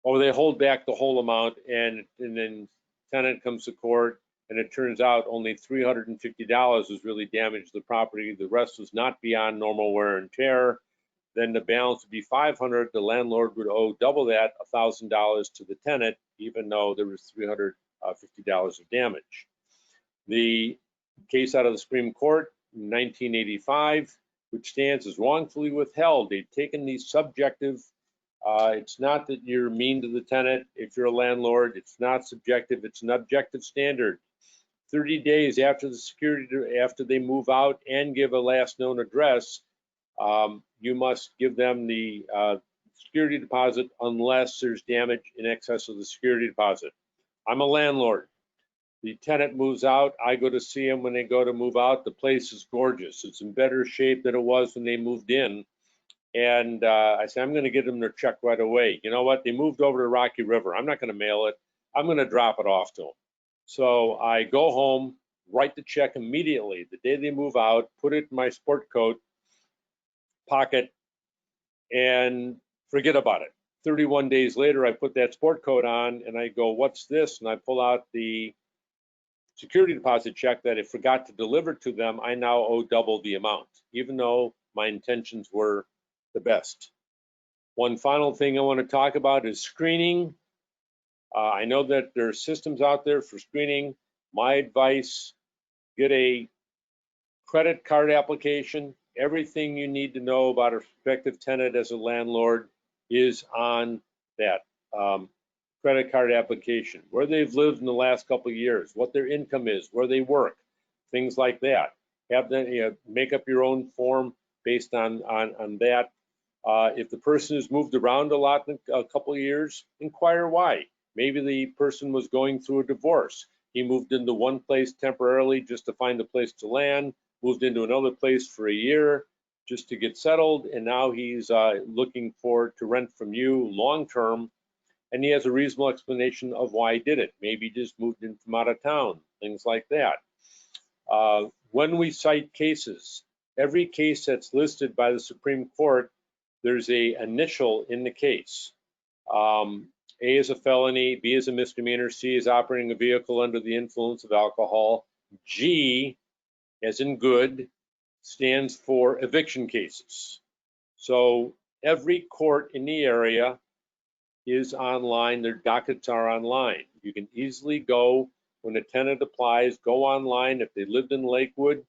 or they hold back the whole amount, and then tenant comes to court, and it turns out only $350 was really damage to the property. The rest was not beyond normal wear and tear. Then the balance would be $500. The landlord would owe double that, $1,000 to the tenant, even though there was $350 of damage. The case out of the Supreme Court in 1985, which stands as wrongfully withheld. They've taken these subjective, it's not that you're mean to the tenant if you're a landlord, it's not subjective, it's an objective standard. 30 days after the security, after they move out and give a last known address, you must give them the security deposit unless there's damage in excess of the security deposit. I'm a landlord. The tenant moves out. I go to see them when they go to move out. The place is gorgeous. It's in better shape than it was when they moved in. And I say, I'm going to get them their check right away. You know what? They moved over to Rocky River. I'm not going to mail it. I'm going to drop it off to them. So I go home, write the check immediately. The day they move out, put it in my sport coat pocket, and forget about it. 31 days later, I put that sport coat on, and I go, what's this? And I pull out the security deposit check that I forgot to deliver to them. I now owe double the amount, even though my intentions were the best. One final thing I want to talk about is screening. I know that there are systems out there for screening. My advice, get a credit card application. Everything you need to know about a prospective tenant as a landlord is on that credit card application, where they've lived in the last couple of years, what their income is, where they work, things like that. Have them, make up your own form based on that. If the person has moved around a lot in a couple of years, inquire why. Maybe the person was going through a divorce. He moved into one place temporarily just to find a place to land, moved into another place for a year just to get settled, and now he's looking to rent from you long-term, and he has a reasonable explanation of why he did it. Maybe he just moved in from out of town, things like that. When we cite cases, every case that's listed by the Supreme Court, there's a initial in the case. A is a felony, B is a misdemeanor, C is operating a vehicle under the influence of alcohol, G, as in good, stands for eviction cases. So every court in the area is online. Their dockets are online. You can easily go when a tenant applies, go online. If they lived in Lakewood,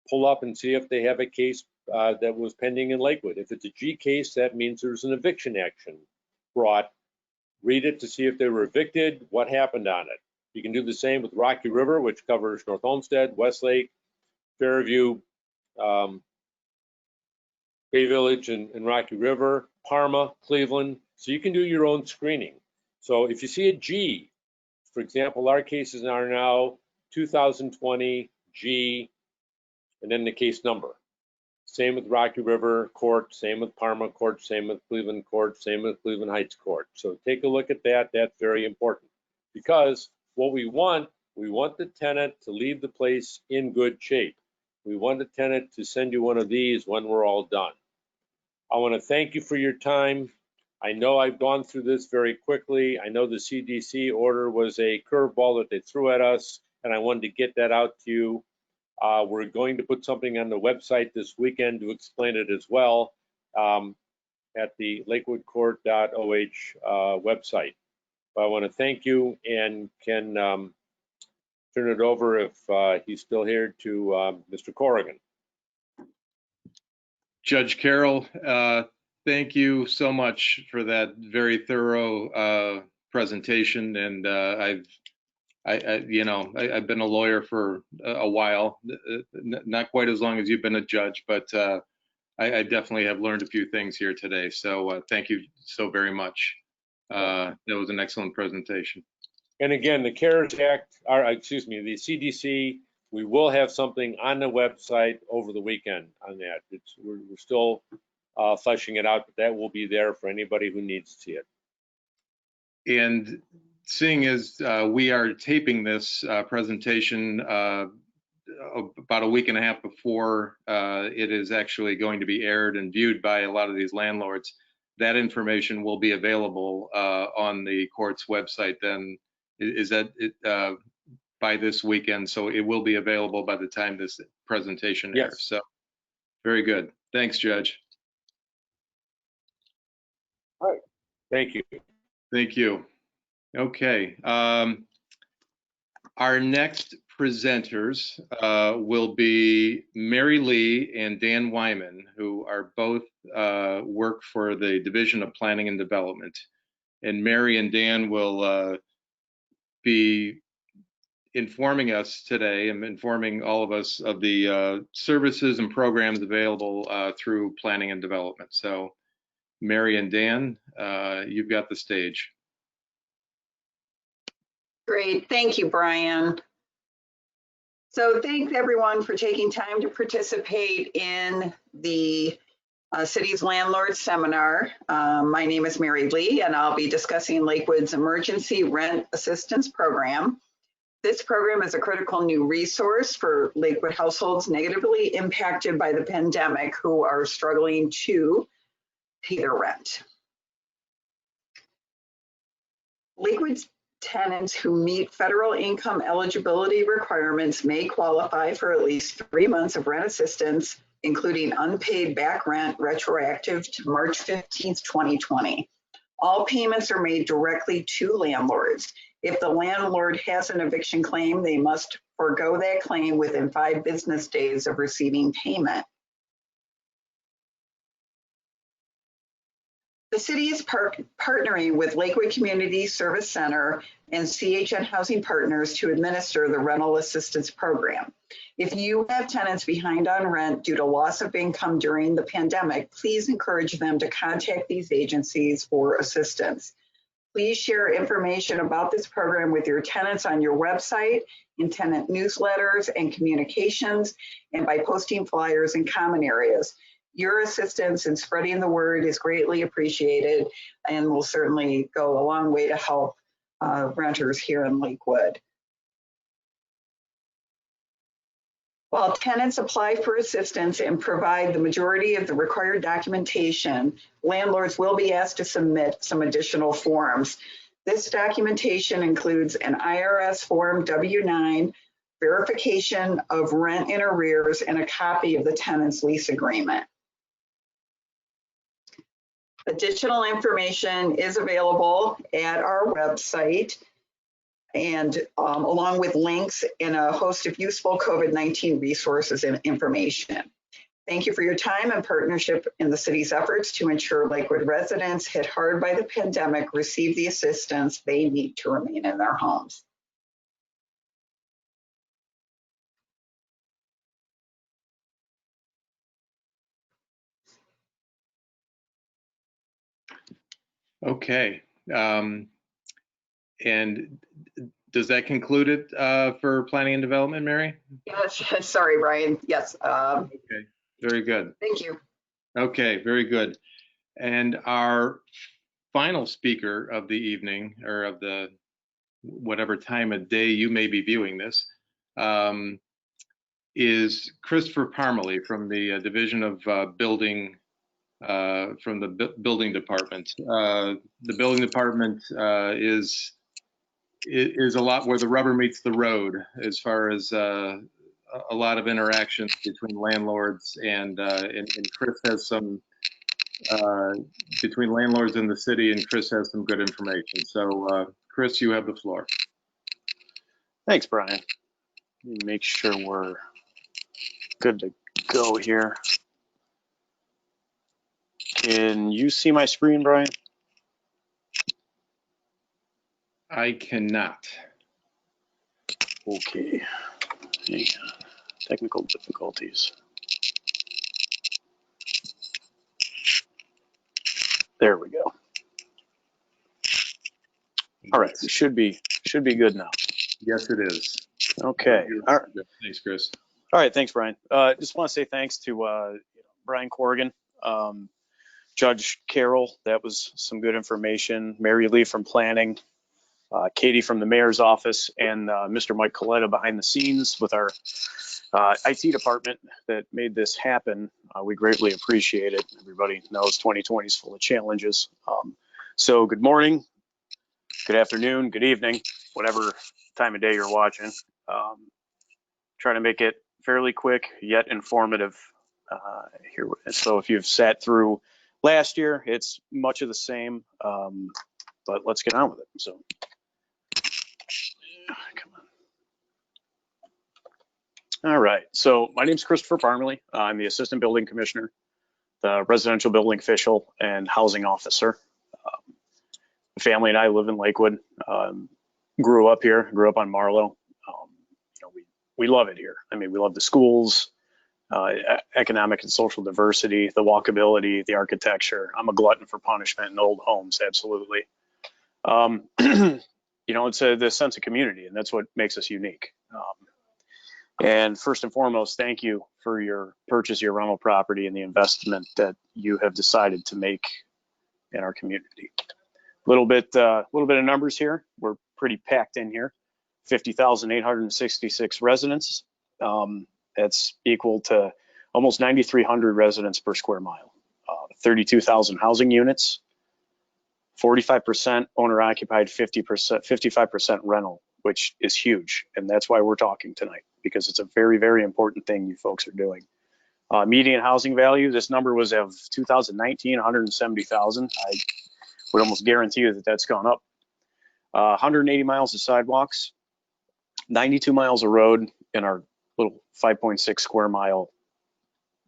pull up and see if they have a case that was pending in Lakewood. If it's a G case, that means there's an eviction action brought. Read it to see if they were evicted, what happened on it. You can do the same with Rocky River, which covers North Olmsted, Westlake, Fairview, Bay Village and Rocky River, Parma, Cleveland. So you can do your own screening. So if you see a G, for example, our cases are now 2020 G, and then the case number. Same with Rocky River Court, same with Parma Court, same with Cleveland Court, same with Cleveland Heights Court. So take a look at that. That's very important, because what we want the tenant to leave the place in good shape. We want the tenant to send you one of these when we're all done. I want to thank you for your time. I know I've gone through this very quickly. I know the CDC order was a curveball that they threw at us, and I wanted to get that out to you. We're going to put something on the website this weekend to explain it as well, at the lakewoodcourt.oh website. But I want to thank you, and can turn it over, if he's still here, to Mr. Corrigan. Judge Carroll, thank you so much for that very thorough presentation. And I've been a lawyer for a while, not quite as long as you've been a judge, but I definitely have learned a few things here today. So thank you so very much. That was an excellent presentation. And again, the CARES Act, the CDC, we will have something on the website over the weekend on that. We're still fleshing it out, but that will be there for anybody who needs to see it. And seeing as we are taping this presentation about a week and a half before it is actually going to be aired and viewed by a lot of these landlords, that information will be available on the court's website then. Is that by this weekend? So it will be available by the time this presentation airs. Yes. So very good. Thanks, Judge. All right. Thank you. Thank you. Okay. Our next presenters will be Mary Lee and Dan Wyman, who are both work for the Division of Planning and Development. And Mary and Dan will be informing us today and informing all of us of the services and programs available through Planning and Development. So Mary and Dan, you've got the stage. Great, thank you, Brian. So thanks everyone for taking time to participate in the City's Landlord Seminar. My name is Mary Lee, and I'll be discussing Lakewood's Emergency Rent Assistance Program. This program is a critical new resource for Lakewood households negatively impacted by the pandemic who are struggling to pay their rent. Lakewood's tenants who meet federal income eligibility requirements may qualify for at least 3 months of rent assistance, including unpaid back rent retroactive to March 15th, 2020. All payments are made directly to landlords. If the landlord has an eviction claim, they must forego that claim within 5 business days of receiving payment. The city is partnering with Lakewood Community Service Center and CHN Housing Partners to administer the rental assistance program. If you have tenants behind on rent due to loss of income during the pandemic, please encourage them to contact these agencies for assistance. Please share information about this program with your tenants on your website, in tenant newsletters and communications, and by posting flyers in common areas. Your assistance in spreading the word is greatly appreciated and will certainly go a long way to help renters here in Lakewood. While tenants apply for assistance and provide the majority of the required documentation, landlords will be asked to submit some additional forms. This documentation includes an IRS Form W-9, verification of rent in arrears, and a copy of the tenant's lease agreement. Additional information is available at our website, and along with links and a host of useful COVID-19 resources and information. Thank you for your time and partnership in the city's efforts to ensure Lakewood residents hit hard by the pandemic receive the assistance they need to remain in their homes. Okay. And does that conclude it for planning and development, Mary? Yes, sorry, Brian. Yes. Okay, very good. Thank you. Okay, very good. And our final speaker of the evening, or of the whatever time of day you may be viewing this, is Christopher Parmalee from the Division of Building, from the Building Department. The Building Department is a lot where the rubber meets the road, as far as a lot of interactions between landlords and Chris has some between landlords and the city, and Chris has some good information. So Chris, you have the floor. Thanks, Brian. Let me make sure we're good to go here. Can you see my screen, Brian? I cannot. Okay. Hang on. Technical difficulties. There we go. All right, we should be good now. Yes, it is. Okay. All right. Thanks, Chris. All right, thanks, Brian. Just want to say thanks to Brian Corrigan, Judge Carroll. That was some good information. Mary Lee from planning, Katie from the mayor's office, and Mr. Mike Coletta behind the scenes with our IT department that made this happen. We greatly appreciate it. Everybody knows 2020 is full of challenges. So good morning, good afternoon, good evening, whatever time of day you're watching. Try to make it fairly quick yet informative here. So if you've sat through last year, it's much of the same, but let's get on with it. So come on. All right, so my name is Christopher Parmalee. I'm the Assistant Building Commissioner, the Residential Building Official, and Housing Officer. The family and I live in Lakewood. Grew up here, grew up on Marlowe. We love it here. I mean, we love the schools, economic and social diversity, the walkability, the architecture. I'm a glutton for punishment in old homes, absolutely. It's the sense of community, and that's what makes us unique. And first and foremost, thank you for your purchase of your rental property and the investment that you have decided to make in our community. A little bit of numbers here. We're pretty packed in here. 50,866 residents. That's equal to almost 9,300 residents per square mile. 32,000 housing units. 45% owner occupied, 55% rental, which is huge. And that's why we're talking tonight, because it's a very, very important thing you folks are doing. Median housing value, this number was of 2019, 170,000. I would almost guarantee you that that's gone up. 180 miles of sidewalks, 92 miles of road in our little 5.6 square mile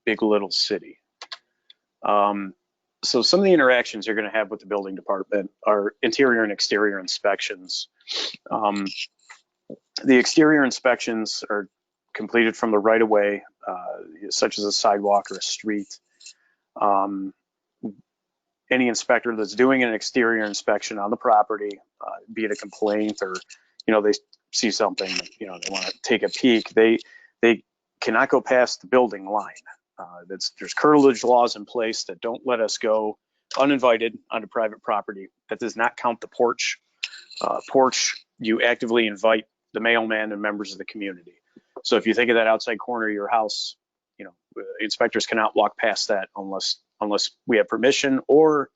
big little city. So some of the interactions you're going to have with the building department are interior and exterior inspections. The exterior inspections are completed from the right of way, such as a sidewalk or a street. Any inspector that's doing an exterior inspection on the property, be it a complaint or, they see something, they want to take a peek, they cannot go past the building line. There's curtilage laws in place that don't let us go uninvited onto private property. That does not count the porch. Porch, you actively invite the mailman and members of the community. So if you think of that outside corner of your house, inspectors cannot walk past that unless we have permission or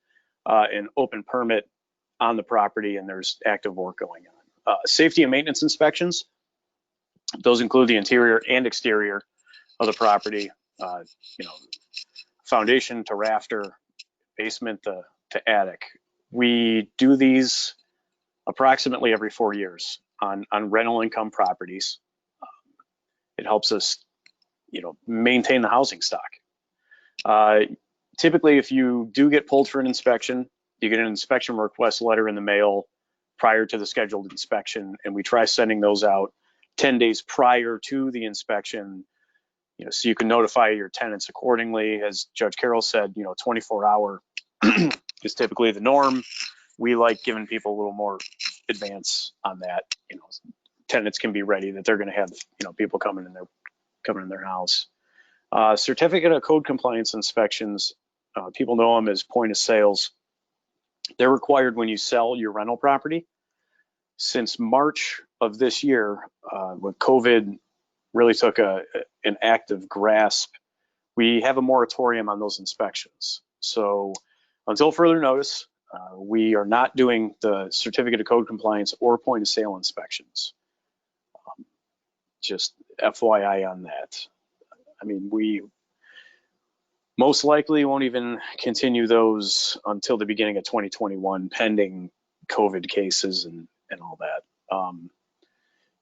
an open permit on the property and there's active work going on. Safety and maintenance inspections. Those include the interior and exterior of the property, foundation to rafter, basement to attic. We do these approximately every 4 years on rental income properties. It helps us, maintain the housing stock. Typically, if you do get pulled for an inspection, you get an inspection request letter in the mail prior to the scheduled inspection, and we try sending those out 10 days prior to the inspection, so you can notify your tenants accordingly. As Judge Carroll said, 24-hour is typically the norm. We like giving people a little more advance on that. Tenants can be ready that they're going to have, people coming in their house. Certificate of code compliance inspections, people know them as point of sales. They're required when you sell your rental property. Since March of this year, when COVID really took an active grasp, we have a moratorium on those inspections. So until further notice, we are not doing the certificate of code compliance or point of sale inspections. Just FYI on that. I mean, we most likely won't even continue those until the beginning of 2021, pending COVID cases and all that.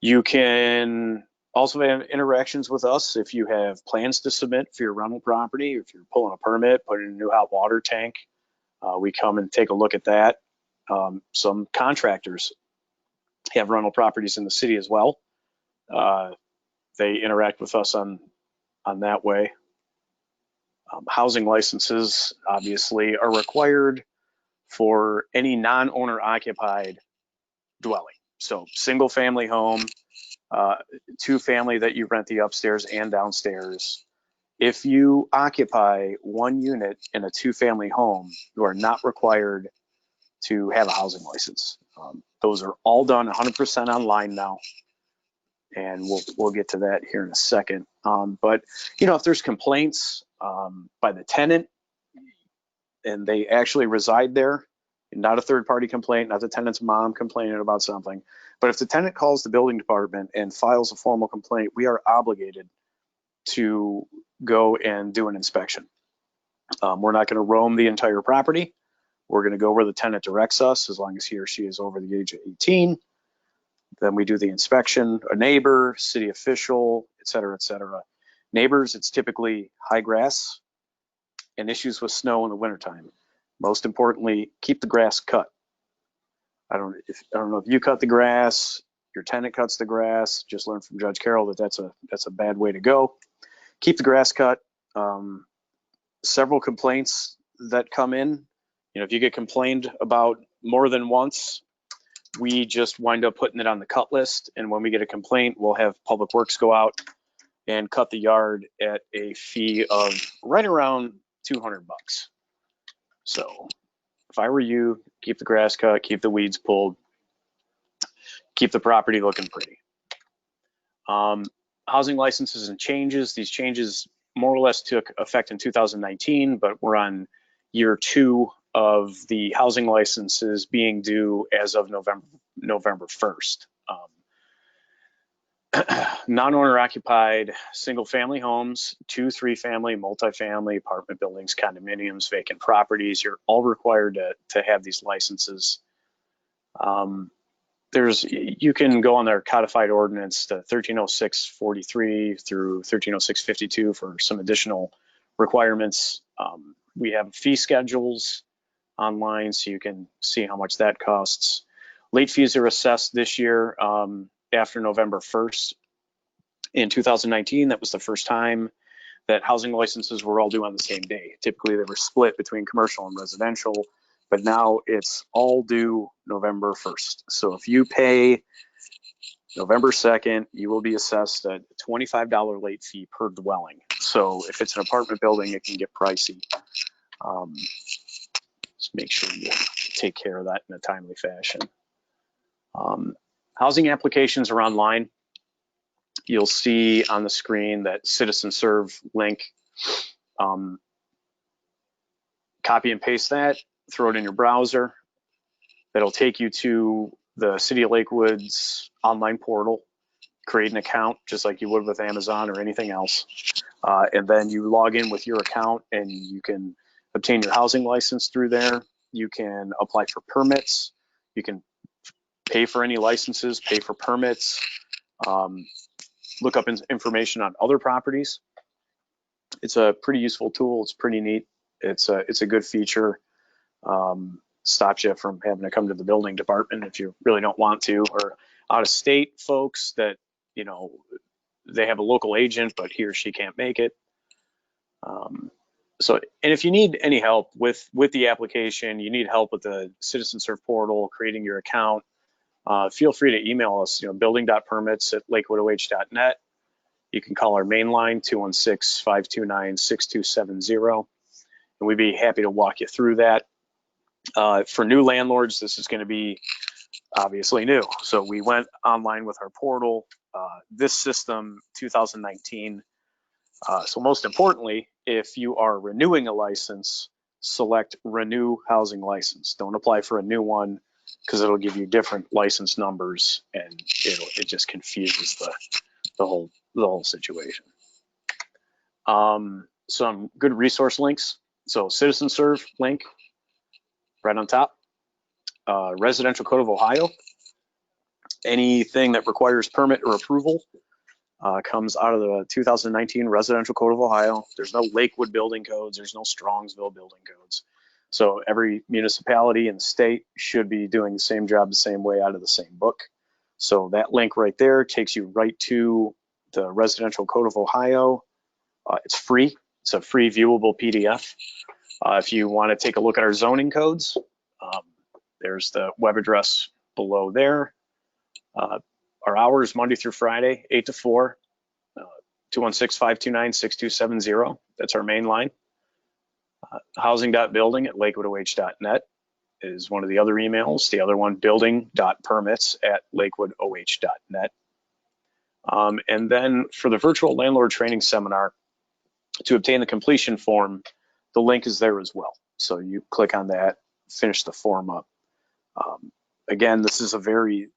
You can also have interactions with us if you have plans to submit for your rental property, if you're pulling a permit, putting in a new hot water tank. We come and take a look at that. Some contractors have rental properties in the city as well. They interact with us on that way. Housing licenses obviously are required for any non-owner occupied dwelling. So single family home, 2-family that you rent the upstairs and downstairs. If you occupy 1 unit in a 2-family home, you are not required to have a housing license. Those are all done 100% online now, and we'll get to that here in a second. But if there's complaints by the tenant and they actually reside there, not a third-party complaint, not the tenant's mom complaining about something, but if the tenant calls the building department and files a formal complaint, we are obligated to go and do an inspection. We're not going to roam the entire property. We're going to go where the tenant directs us, as long as he or she is over the age of 18. Then we do the inspection, a neighbor, city official, et cetera, et cetera. Neighbors, it's typically high grass and issues with snow in the wintertime. Most importantly, keep the grass cut. I don't know if you cut the grass, your tenant cuts the grass. Just learned from Judge Carroll that that's a bad way to go. Keep the grass cut. Several complaints that come in, if you get complained about more than once, we just wind up putting it on the cut list. And when we get a complaint, we'll have Public Works go out and cut the yard at a fee of right around $200. So if I were you, keep the grass cut, keep the weeds pulled, keep the property looking pretty. Housing licenses and changes. These changes more or less took effect in 2019, but we're on year 2 of the housing licenses being due as of November 1st. Non-owner occupied single family homes, 2, 3-family, multifamily, apartment buildings, condominiums, vacant properties, you're all required to have these licenses. You can go on their codified ordinance to 1306-43 through 1306-52 for some additional requirements. We have fee schedules online, so you can see how much that costs. Late fees are assessed this year after November 1st. In 2019, that was the first time that housing licenses were all due on the same day. Typically, they were split between commercial and residential, but now it's all due November 1st. So if you pay November 2nd, you will be assessed a $25 late fee per dwelling. So if it's an apartment building, it can get pricey. Just make sure you take care of that in a timely fashion. Housing applications are online. You'll see on the screen that Citizen Serve link. Copy and paste that, throw it in your browser. That'll take you to the City of Lakewood's online portal. create an account just like you would with Amazon or anything else. And then you log in with your account and you can obtain your housing license through there. You can apply for permits. You can pay for any licenses, pay for permits, look up information on other properties. It's a pretty useful tool. It's pretty neat. It's a good feature. Stops you from having to come to the building department if you really don't want to, or out of state folks that, you know, they have a local agent, but he or she can't make it. So, and if you need any help with the application, you need help with the Citizen Serve portal, creating your account, feel free to email us, building.permits@lakewood.oh.net. You can call our main line, 216-529-6270, and we'd be happy to walk you through that. For new landlords, this is going to be obviously new. So we went online with our portal, this system 2019. So most importantly, if you are renewing a license, select renew housing license. Don't apply for a new one because it'll give you different license numbers and it just confuses the whole situation. Some good resource links. So Citizen Serve link right on top. Residential Code of Ohio. Anything that requires permit or approval comes out of the 2019 Residential Code of Ohio. There's no Lakewood building codes. There's no Strongsville building codes. So every municipality in the state should be doing the same job the same way out of the same book. So that link right there takes you right to the Residential Code of Ohio. It's free. It's a free viewable PDF. If you want to take a look at our zoning codes, there's the web address below there. Our hours Monday through Friday, 8 to 4, 216-529-6270. That's our main line. Housing.building@lakewood.oh.net is one of the other emails. The other one, building.permits@lakewood.oh.net. And then for the virtual landlord training seminar, to obtain the completion form, the link is there as well. So you click on that, finish the form up. Again, this is a very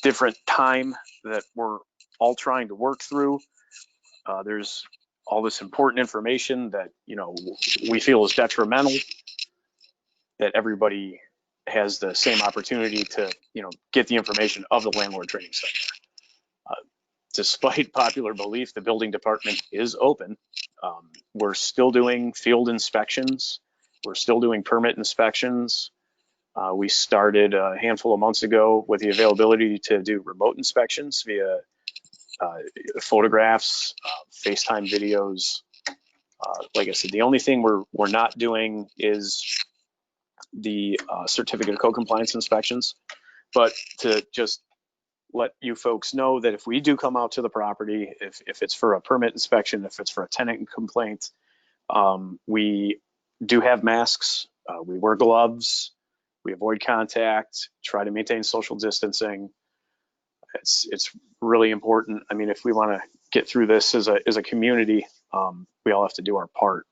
different time that we're all trying to work through. There's all this important information that, we feel is detrimental, that everybody has the same opportunity to, get the information of the landlord training seminar. Despite popular belief, the building department is open. We're still doing field inspections. We're still doing permit inspections. We started a handful of months ago with the availability to do remote inspections via photographs, FaceTime videos. Like I said, the only thing we're not doing is the certificate of code compliance inspections. But to just let you folks know that if we do come out to the property, if it's for a permit inspection, if it's for a tenant complaint, we do have masks, we wear gloves, we avoid contact, try to maintain social distancing. It's really important. I mean, if we want to get through this as a community, we all have to do our part.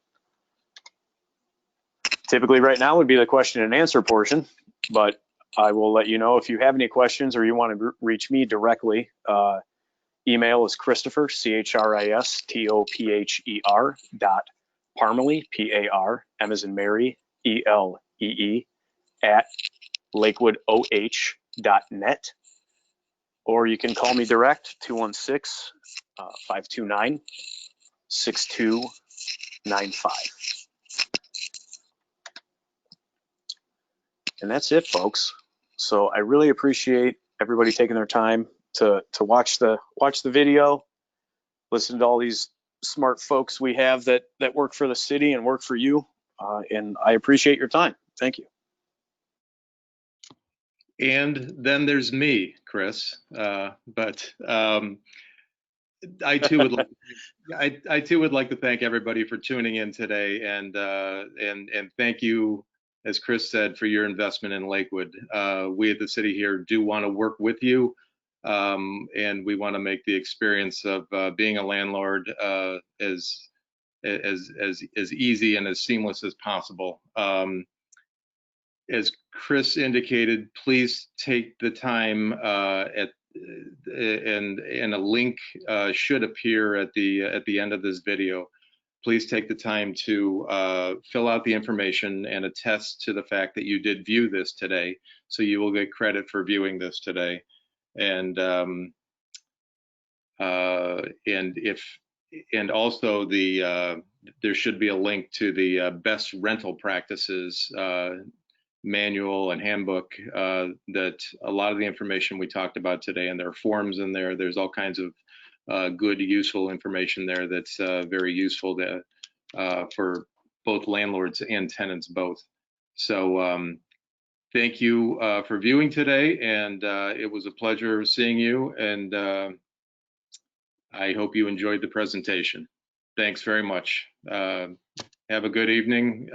Typically right now would be the question and answer portion, but I will let you know if you have any questions or you want to reach me directly. Email is Christopher, CHRISTOPHER .Parmelee, PAR, M as in Mary, ELEE, @LakewoodOH.net. Or you can call me direct, 216-529-6295. And that's it, folks. So I really appreciate everybody taking their time to watch the video, listen to all these smart folks we have that work for the city and work for you. And I appreciate your time. Thank you. And then there's me, Chris. But I too would like to thank everybody for tuning in today, and thank you, as Chris said, for your investment in Lakewood. We at the city here do want to work with you, and we want to make the experience of being a landlord as easy and as seamless as possible. As Chris indicated, please take the time and a link should appear at the end of this video. Please take the time to fill out the information and attest to the fact that you did view this today, so you will get credit for viewing this today. And also there should be a link to the best rental practices manual and handbook, that a lot of the information we talked about today, and there are forms in there. There's all kinds of good, useful information there that's very useful to, for both landlords and tenants both. So thank you for viewing today, and it was a pleasure seeing you, and I hope you enjoyed the presentation. Thanks very much. Have a good evening,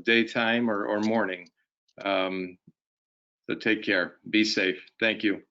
daytime or morning. So take care. Be safe. Thank you.